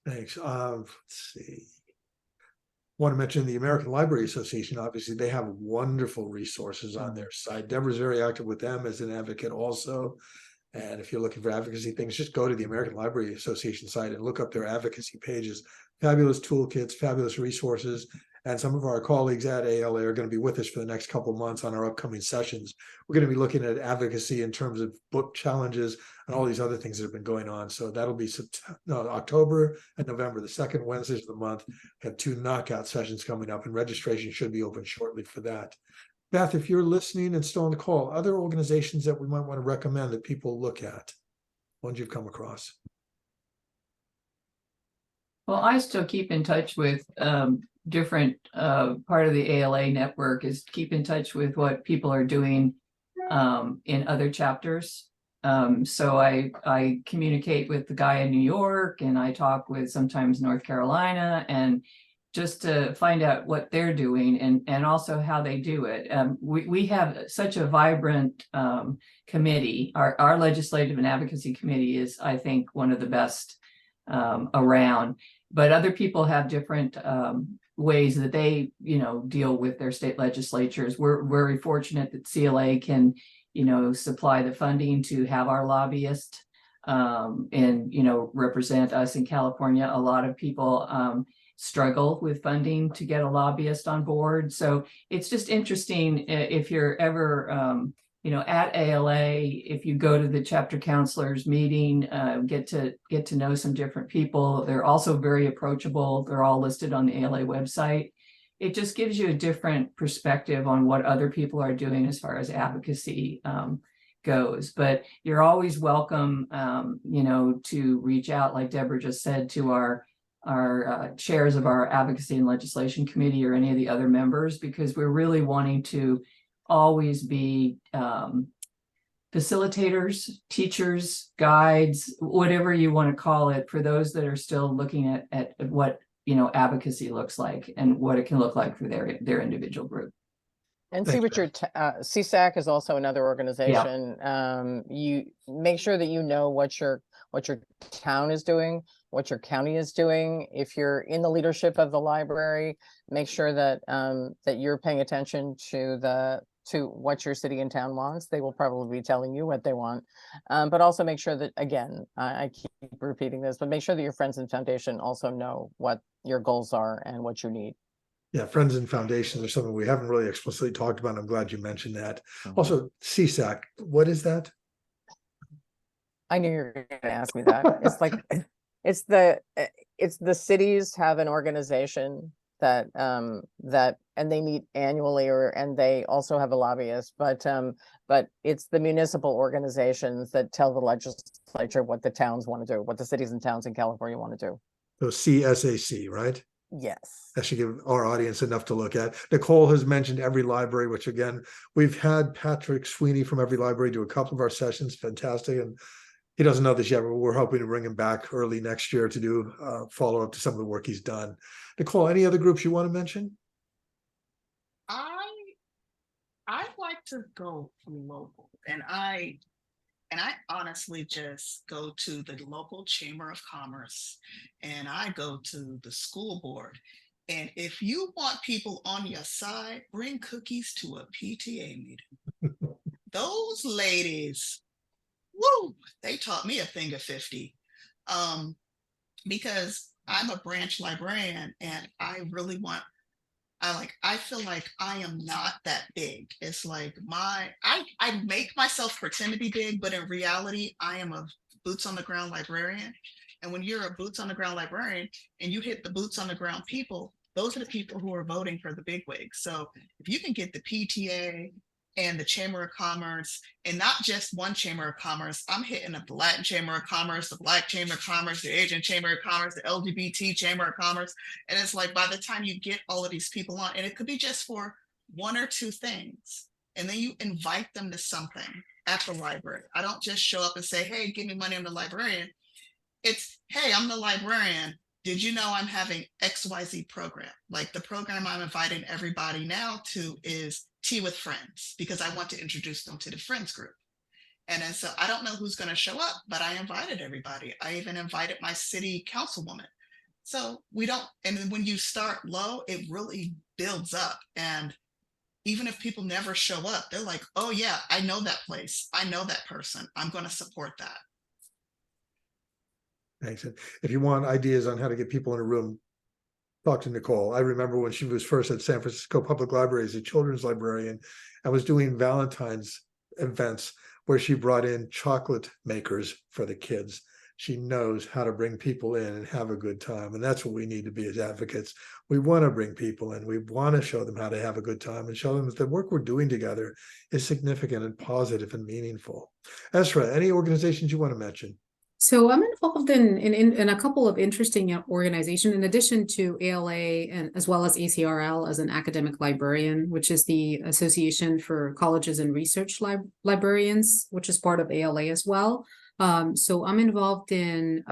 Thanks. Let's see. Want to mention the American Library Association. Obviously, they have wonderful resources on their site. Deborah's very active with them as an advocate also. And if you're looking for advocacy things, just go to the American Library Association site and look up their advocacy pages. Fabulous toolkits, fabulous resources. And some of our colleagues at ALA are going to be with us for the next couple of months on our upcoming sessions. We're going to be looking at advocacy in terms of book challenges and all these other things that have been going on. So that'll be October and November, the second Wednesdays of the month. We have 2 knockout sessions coming up, and registration should be open shortly for that. Beth, if you're listening and still on the call, other organizations that we might want to recommend that people look at, ones you've come across? Well, I still keep in touch with different part of the ALA network is keep in touch with what people are doing in other chapters. So I communicate with the guy in New York, and I talk with sometimes North Carolina, and just to find out what they're doing and also how they do it. We have such a vibrant committee. Our legislative and advocacy committee is, I think, one of the best around, but other people have different ways that they, deal with their state legislatures. We're very fortunate that CLA can, supply the funding to have our lobbyist and, represent us in California. A lot of people struggle with funding to get a lobbyist on board. So it's just interesting if you're ever, at ALA, if you go to the chapter counselors meeting, get to know some different people. They're also very approachable. They're all listed on the ALA website. It just gives you a different perspective on what other people are doing as far as advocacy goes. But you're always welcome, to reach out, like Deborah just said, to our chairs of our advocacy and legislation committee or any of the other members, because we're really wanting to always be facilitators, teachers, guides, whatever you want to call it, for those that are still looking at what advocacy looks like and what it can look like for their individual group. And see what your CSAC is also another organization. Yeah. You make sure that you know what your town is doing, what your county is doing. If you're in the leadership of the library, make sure that that you're paying attention to what your city and town wants. They will probably be telling you what they want, but also make sure that, again, I keep repeating this, but make sure that your friends and foundation also know what your goals are and what you need. Yeah, friends and foundations are something we haven't really explicitly talked about. I'm glad you mentioned that. Mm-hmm. Also, CSAC, what is that? I knew you were going to ask me that. It's like it's the cities have an organization that and they meet annually, and they also have a lobbyist, but it's the municipal organizations that tell the legislature what the towns want to do, what the cities and towns in California want to do. So CSAC, right? Yes. That should give our audience enough to look at. Nichole has mentioned Every Library, which again, we've had Patrick Sweeney from Every Library do a couple of our sessions. Fantastic. And he doesn't know this yet, but we're hoping to bring him back early next year to do follow up to some of the work he's done. Nichole, any other groups you want to mention? I'd like to go local, and I honestly just go to the local Chamber of Commerce, and I go to the school board. And if you want people on your side, bring cookies to a PTA meeting. Those ladies, woo, they taught me a thing of 50. Because I'm a branch librarian, and I feel like I am not that big. It's like I make myself pretend to be big, but in reality, I am a boots on the ground librarian. And when you're a boots on the ground librarian and you hit the boots on the ground people, those are the people who are voting for the bigwigs. So if you can get the PTA and the Chamber of Commerce, and not just one Chamber of Commerce, I'm hitting up the Latin Chamber of Commerce, the Black Chamber of Commerce, the Asian Chamber of Commerce, the LGBT Chamber of Commerce. And it's like, by the time you get all of these people on, and it could be just for one or two things, and then you invite them to something at the library. I don't just show up and say, hey, give me money, I'm the librarian. It's, hey, I'm the librarian. Did you know I'm having XYZ program? Like the program I'm inviting everybody now to is Tea with Friends, because I want to introduce them to the Friends group. And then so I don't know who's going to show up, but I invited everybody. I even invited my city councilwoman. So we don't, and then when you start low, it really builds up. And even if people never show up, they're like, oh yeah, I know that place. I know that person. I'm going to support that. Thanks. And if you want ideas on how to get people in a room, talk to Nichole. I remember when she was first at San Francisco Public Library as a children's librarian, I was doing Valentine's events where she brought in chocolate makers for the kids. She knows how to bring people in and have a good time. And that's what we need to be as advocates. We want to bring people in. We want to show them how to have a good time and show them that the work we're doing together is significant and positive and meaningful. Essraa, any organizations you want to mention? So I'm involved in a couple of interesting organizations, in addition to ALA and as well as ACRL as an academic librarian, which is the Association for Colleges and Research Librarians, which is part of ALA as well. So I'm involved in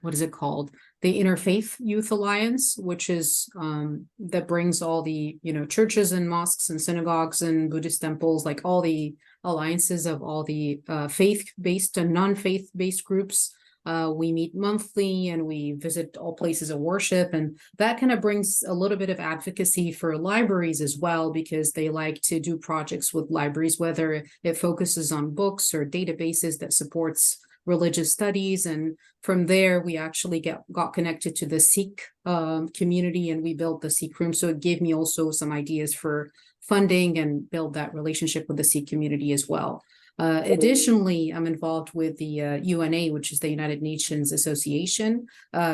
what is it called? The Interfaith Youth Alliance, which is that brings all the churches and mosques and synagogues and Buddhist temples, like all the alliances of all the faith-based and non-faith-based groups. We meet monthly and we visit all places of worship, and that kind of brings a little bit of advocacy for libraries as well, because they like to do projects with libraries, whether it focuses on books or databases that supports religious studies. And from there, we actually got connected to the Sikh community, and we built the Sikh room. So it gave me also some ideas for funding and build that relationship with the Sikh community as well. Additionally, I'm involved with the UNA, which is the United Nations Association,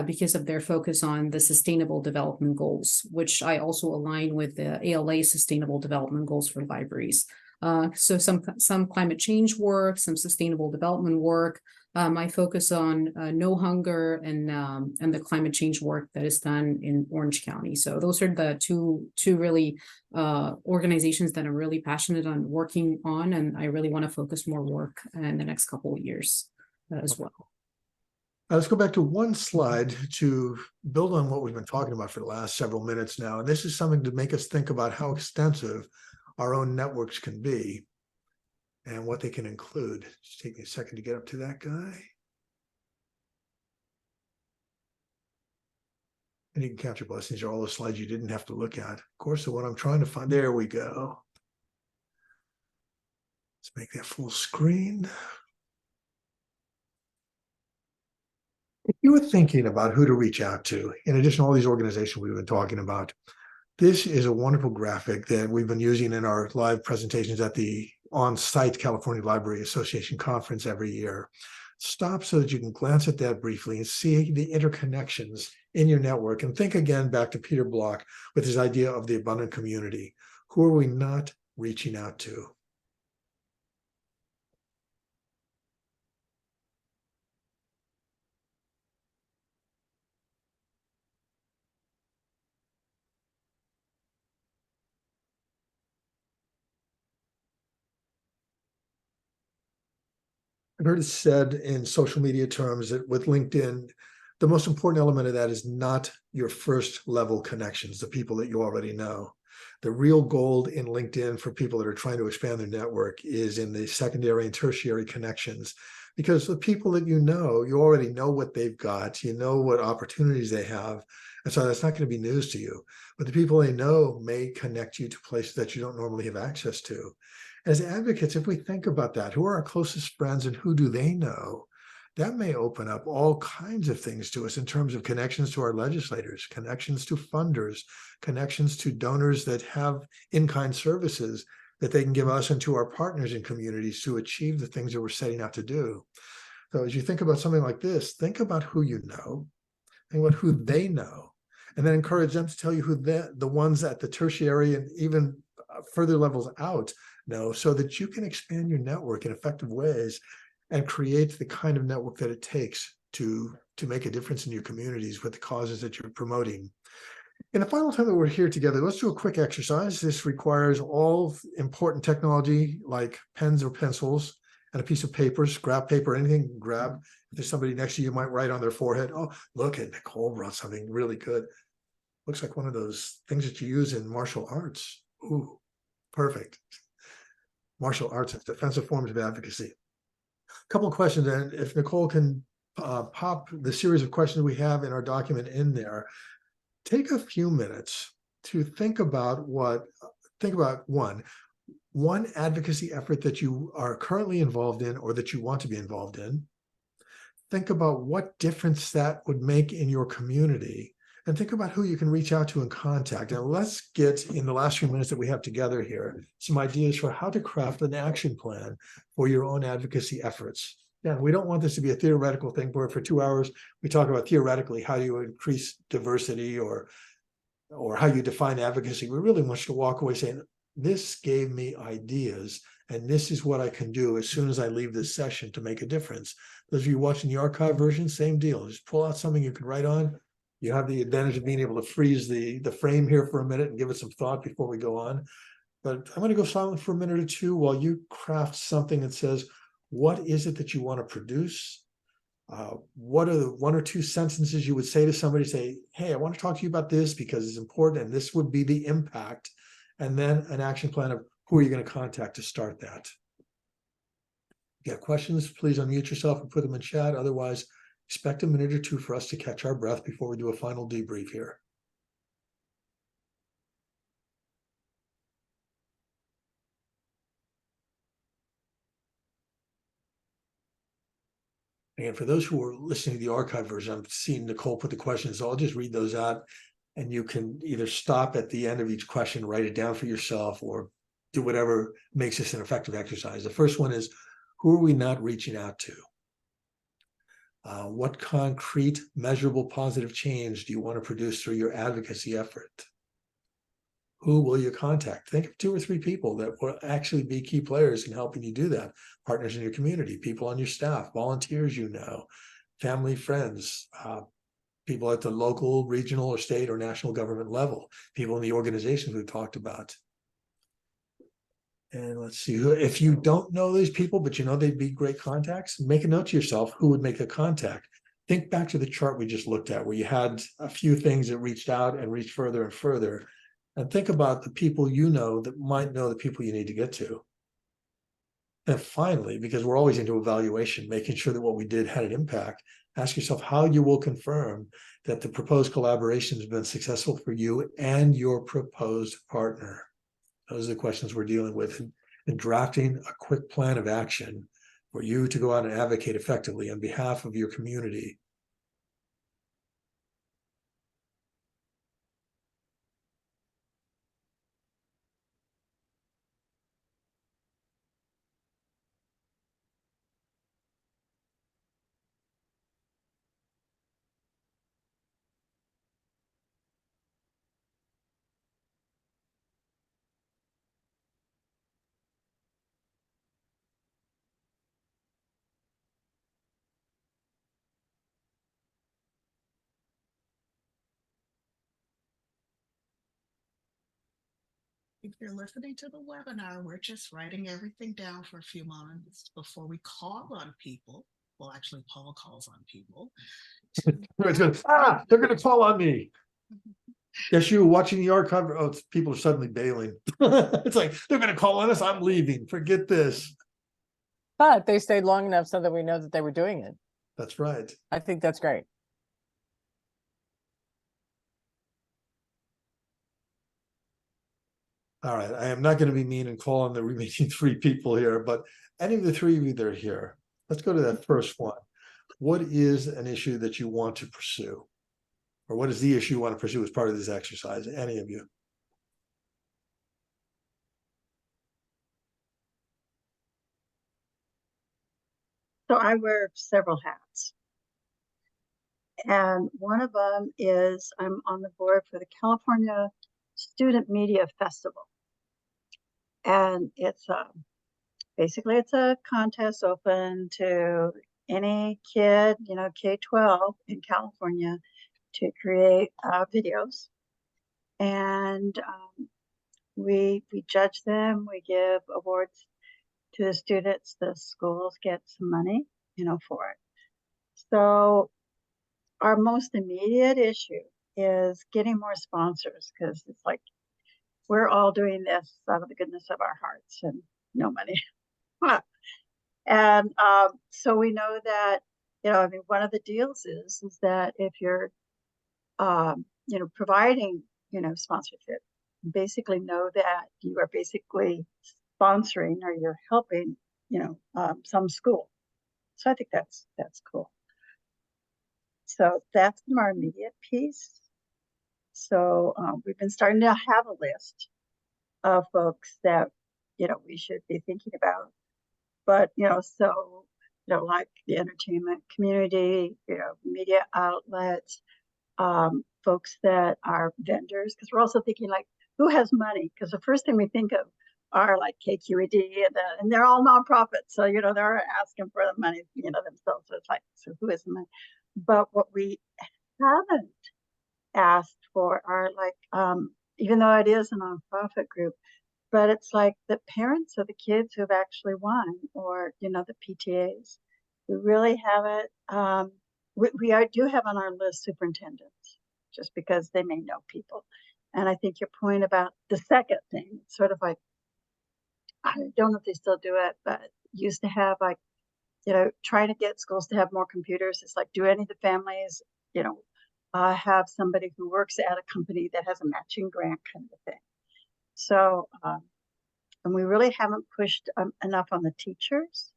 because of their focus on the Sustainable Development Goals, which I also align with the ALA Sustainable Development Goals for libraries. So some climate change work, some sustainable development work. I focus on no hunger and the climate change work that is done in Orange County. So those are the two really organizations that I'm really passionate on working on, and I really want to focus more work in the next couple of years as well. Let's go back to one slide to build on what we've been talking about for the last several minutes now. And this is something to make us think about how extensive our own networks can be and what they can include. Just take me a second to get up to that guy. And you can count your blessings. Are all the slides you didn't have to look at. Of course, so what I'm trying to find, there we go. Let's make that full screen. If you were thinking about who to reach out to, in addition to all these organizations we've been talking about, this is a wonderful graphic that we've been using in our live presentations at the on-site California Library Association conference every year. Stop so that you can glance at that briefly and see the interconnections in your network. And think again back to Peter Block with his idea of the abundant community. Who are we not reaching out to? I've heard it said in social media terms that with LinkedIn, the most important element of that is not your first level connections, the people that you already know. The real gold in LinkedIn for people that are trying to expand their network is in the secondary and tertiary connections, because the people that you already know what they've got, you know what opportunities they have. And so that's not going to be news to you. But the people they know may connect you to places that you don't normally have access to. As advocates, if we think about that, who are our closest friends and who do they know? That may open up all kinds of things to us in terms of connections to our legislators, connections to funders, connections to donors that have in-kind services that they can give us and to our partners in communities to achieve the things that we're setting out to do. So as you think about something like this, think about who you know, think about who they know, and then encourage them to tell you who the ones at the tertiary and even further levels out know, so that you can expand your network in effective ways and create the kind of network that it takes to make a difference in your communities with the causes that you're promoting. In the final time that we're here together, let's do a quick exercise. This requires all important technology like pens or pencils and a piece of paper, scrap paper, anything grab. If there's somebody next to you, you might write on their forehead. Oh, look at Nichole brought something really good. Looks like one of those things that you use in martial arts. Ooh, perfect. Martial arts and defensive forms of advocacy. A couple of questions, and if Nichole can pop the series of questions we have in our document in there, take a few minutes to think about one advocacy effort that you are currently involved in or that you want to be involved in. Think about what difference that would make in your community, and think about who you can reach out to and contact. And let's get, in the last few minutes that we have together here, some ideas for how to craft an action plan for your own advocacy efforts. Yeah, we don't want this to be a theoretical thing where for 2 hours we talk about theoretically how you increase diversity or how you define advocacy. We really want you to walk away saying, this gave me ideas, and this is what I can do as soon as I leave this session to make a difference. Those of you watching the archive version, same deal. Just pull out something you can write on. You have the advantage of being able to freeze the frame here for a minute and give it some thought before we go on. But I'm going to go silent for a minute or two while you craft something that says, what is it that you want to produce? What are the 1 or 2 sentences you would say to somebody? Say, hey, I want to talk to you about this because it's important, and this would be the impact. And then an action plan of who are you going to contact to start that. If you have questions, please unmute yourself and put them in chat. Otherwise, expect a minute or two for us to catch our breath before we do a final debrief here. And for those who are listening to the archive version, I'm seeing Nichole put the questions, so I'll just read those out, and you can either stop at the end of each question, write it down for yourself, or do whatever makes this an effective exercise. The first one is, who are we not reaching out to? What concrete, measurable, positive change do you want to produce through your advocacy effort? Who will you contact? Think of 2 or 3 people that will actually be key players in helping you do that. Partners in your community, people on your staff, volunteers you know, family, friends, people at the local, regional, or state or national government level, people in the organizations we've talked about. And let's see, if you don't know these people, but you know they'd be great contacts, make a note to yourself who would make a contact. Think back to the chart we just looked at, where you had a few things that reached out and reached further and further. And think about the people you know that might know the people you need to get to. And finally, because we're always into evaluation, making sure that what we did had an impact, ask yourself how you will confirm that the proposed collaboration has been successful for you and your proposed partner. Those are the questions we're dealing with, and drafting a quick plan of action for you to go out and advocate effectively on behalf of your community. If you're listening to the webinar, we're just writing everything down for a few moments before we call on people. Well, actually, Paul calls on people. They're going to call on me. Yes, you watching the archive. Oh, people are suddenly bailing. It's like, they're going to call on us. I'm leaving. Forget this. But they stayed long enough so that we know that they were doing it. That's right. I think that's great. All right. I am not going to be mean and call on the remaining 3 people here, but any of the 3 of you that are here, let's go to that first one. What is an issue that you want to pursue? Or what is the issue you want to pursue as part of this exercise? Any of you? So I wear several hats. And one of them is I'm on the board for the California Student Media Festival. And it's basically it's a contest open to any kid, you know, K-12 in California, to create videos and we judge them. We give awards to the students. The schools get some money, for it. So our most immediate issue is getting more sponsors, because it's like we're all doing this out of the goodness of our hearts and no money. And so we know that, one of the deals is that if you're, providing, sponsorship, basically know that you are basically sponsoring or you're helping, some school. So I think that's cool. So that's our immediate piece. So we've been starting to have a list of folks that, we should be thinking about. But, like the entertainment community, media outlets, folks that are vendors, because we're also thinking like, who has money? Because the first thing we think of are like KQED, and they're all nonprofits. So, they're asking for the money, themselves. So it's like, so who has the money? But what we haven't asked for are like, even though it is a nonprofit group, but it's like the parents of the kids who have actually won, or, the PTAs. We really haven't, we do have on our list superintendents, just because they may know people. And I think your point about the second thing, sort of like, I don't know if they still do it, but used to have like, trying to get schools to have more computers. It's like, do any of the families, have somebody who works at a company that has a matching grant kind of thing. So, and we really haven't pushed enough on the teachers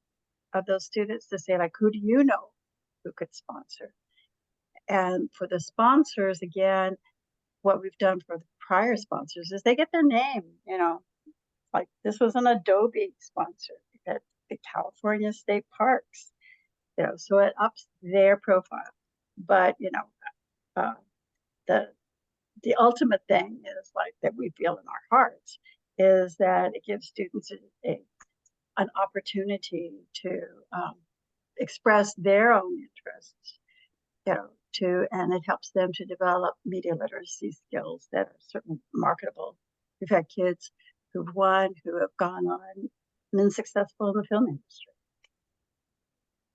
of those students to say, like, who do you know who could sponsor? And for the sponsors, again, what we've done for the prior sponsors is they get their name, like this was an Adobe sponsor at the California State Parks, so it ups their profile. But, the ultimate thing is like that we feel in our hearts is that it gives students an opportunity to express their own interests, and it helps them to develop media literacy skills that are certainly marketable. We've had kids who've won, who have gone on and been successful in the film industry.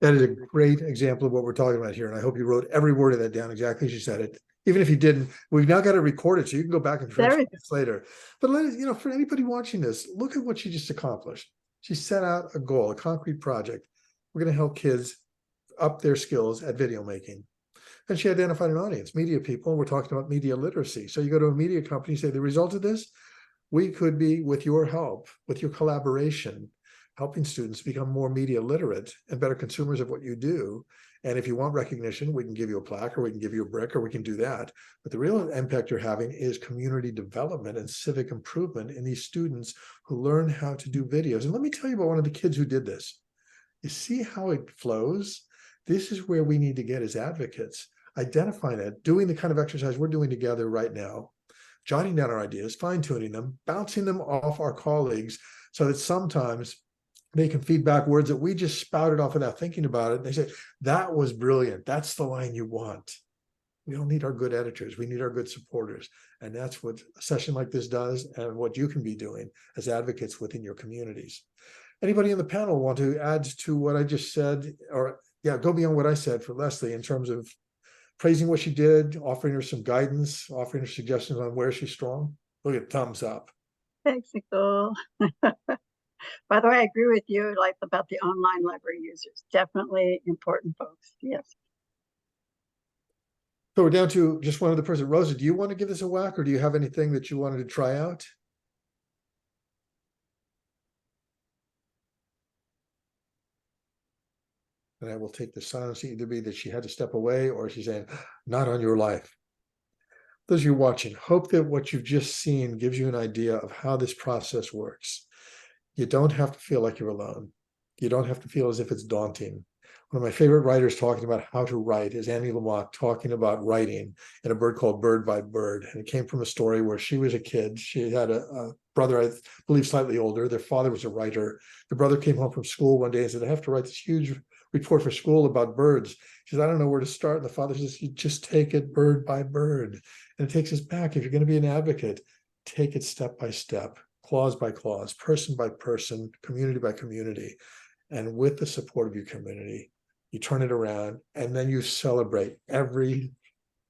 That is a great example of what we're talking about here. And I hope you wrote every word of that down exactly as you said it. Even if you didn't, we've now got it recorded, so you can go back and transcribe this later. But let us, for anybody watching this, look at what she just accomplished. She set out a goal, a concrete project. We're going to help kids up their skills at video making. And she identified an audience, media people. We're talking about media literacy. So you go to a media company, say the result of this, we could be, with your help, with your collaboration, helping students become more media literate and better consumers of what you do. And if you want recognition, we can give you a plaque, or we can give you a brick, or we can do that. But the real impact you're having is community development and civic improvement in these students who learn how to do videos. And let me tell you about one of the kids who did this. You see how it flows? This is where we need to get as advocates, identifying it, doing the kind of exercise we're doing together right now, jotting down our ideas, fine-tuning them, bouncing them off our colleagues, so that sometimes they can feed back words that we just spouted off without thinking about it. They say, that was brilliant. That's the line you want. We don't need our good editors. We need our good supporters. And that's what a session like this does, and what you can be doing as advocates within your communities. Anybody in the panel want to add to what I just said, or go beyond what I said for Leslie in terms of praising what she did, offering her some guidance, offering her suggestions on where she's strong? Look at thumbs up. Thanks, Nichole. By the way, I agree with you, like about the online library users. Definitely important folks. Yes. So we're down to just one other person. Rosa, do you want to give this a whack, or do you have anything that you wanted to try out? And I will take the silence to either be that she had to step away, or she's saying, not on your life. Those of you watching, hope that what you've just seen gives you an idea of how this process works. You don't have to feel like you're alone. You don't have to feel as if it's daunting. One of my favorite writers talking about how to write is Annie Lamott, talking about writing in a book called Bird by Bird. And it came from a story where she was a kid. She had a brother, I believe, slightly older. Their father was a writer. The brother came home from school one day and said, I have to write this huge report for school about birds. She says, I don't know where to start. And the father says, you just take it bird by bird. And it takes us back. If you're going to be an advocate, take it step by step, clause by clause, person by person, community by community. And with the support of your community, you turn it around, and then you celebrate every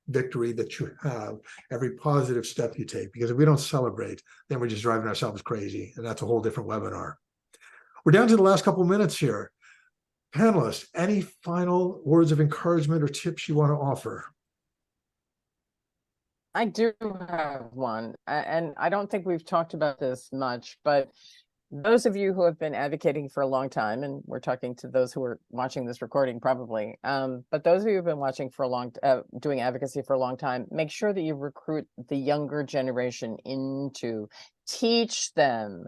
victory that you have, every positive step you take. Because if we don't celebrate, then we're just driving ourselves crazy. And that's a whole different webinar. We're down to the last couple of minutes here. Panelists, any final words of encouragement or tips you want to offer? I do have one, and I don't think we've talked about this much, but those of you who have been advocating for a long time, and we're talking to those who are watching this recording probably, but those of you who've been watching for a long, doing advocacy for a long time, make sure that you recruit the younger generation into, teach them.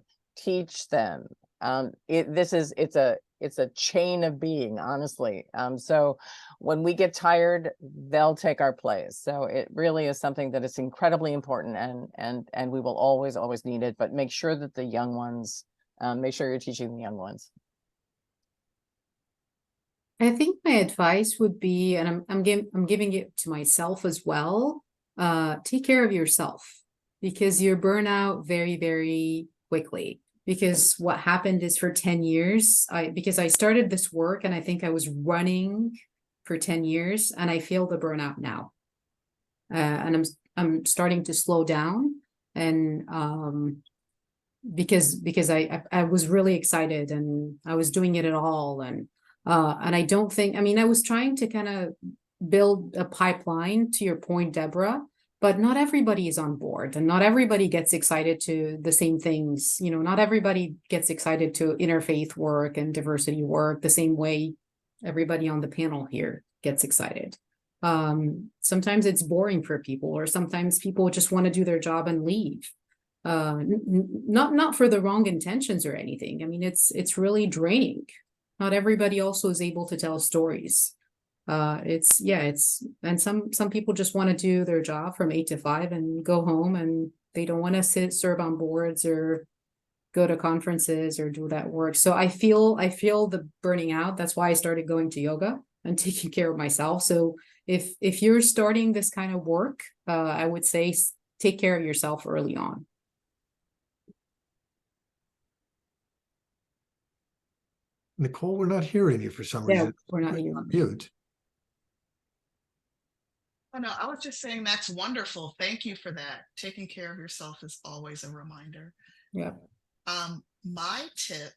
It's a chain of being, honestly. So when we get tired, they'll take our place. So it really is something that is incredibly important, and we will always need it. But make sure that the young ones, make sure you're teaching the young ones. I think my advice would be, and I'm giving it to myself as well. Take care of yourself, because you burn out very, very quickly. Because what happened is, for 10 years, because I started this work and I think I was running for 10 years, and I feel the burnout now. And I'm starting to slow down, and because I was really excited and I was doing it at all, and I don't think, I mean, I was trying to kind of build a pipeline, to your point, Deborah. But not everybody is on board, and not everybody gets excited to the same things. You know, not everybody gets excited to interfaith work and diversity work the same way everybody on the panel here gets excited. Sometimes it's boring for people, or sometimes people just want to do their job and leave. Not for the wrong intentions or anything. I mean, it's really draining. Not everybody also is able to tell stories. And some people just want to do their job from 8 to 5 and go home, and they don't want to serve on boards or go to conferences or do that work. So I feel the burning out. That's why I started going to yoga and taking care of myself. So if you're starting this kind of work, I would say take care of yourself early on. Nichole, we're not hearing you for some reason. We're not hearing you. Mute. Oh, no, I was just saying that's wonderful. Thank you for that. Taking care of yourself is always a reminder. Yeah. My tip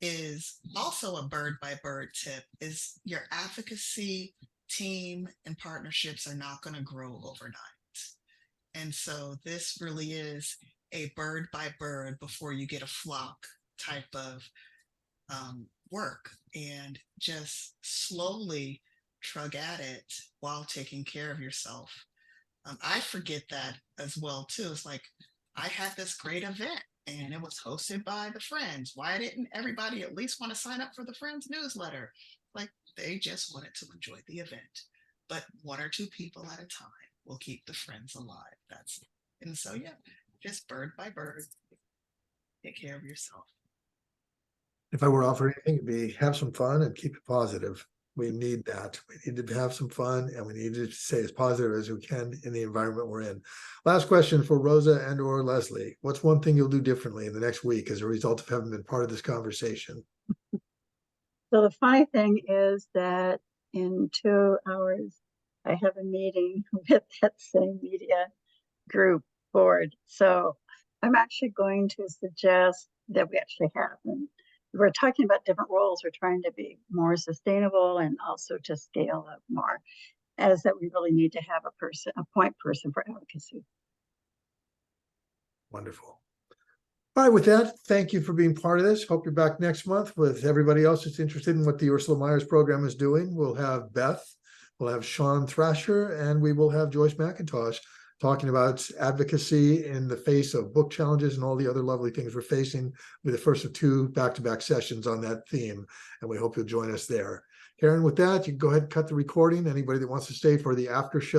is also a bird by bird tip, is your advocacy team and partnerships are not going to grow overnight. And so this really is a bird by bird before you get a flock type of work, and just slowly shrug at it while taking care of yourself. I forget that as well too. It's like, I had this great event and it was hosted by the Friends. Why didn't everybody at least want to sign up for the Friends newsletter? Like, they just wanted to enjoy the event. But 1 or 2 people at a time will keep the Friends alive. That's it. And so, yeah, just bird by bird, take care of yourself. If I were offering anything, it'd be have some fun and keep it positive. We need that. We need to have some fun, and we need to stay as positive as we can in the environment we're in. Last question for Rosa and or Leslie. What's one thing you'll do differently in the next week as a result of having been part of this conversation? So the funny thing is that in 2 hours, I have a meeting with that same media group board. So I'm actually going to suggest that we actually have them. We're talking about different roles. We're trying to be more sustainable and also to scale up more, as that we really need to have a point person for advocacy. Wonderful. All right, with that, thank you for being part of this. Hope you're back next month with everybody else that's interested in what the Ursula Myers program is doing. We'll have Beth, we'll have Sean Thrasher, and we will have Joyce McIntosh talking about advocacy in the face of book challenges and all the other lovely things we're facing, with the first of 2 back-to-back sessions on that theme. And we hope you'll join us there. Karen, with that, you can go ahead and cut the recording. Anybody that wants to stay for the after show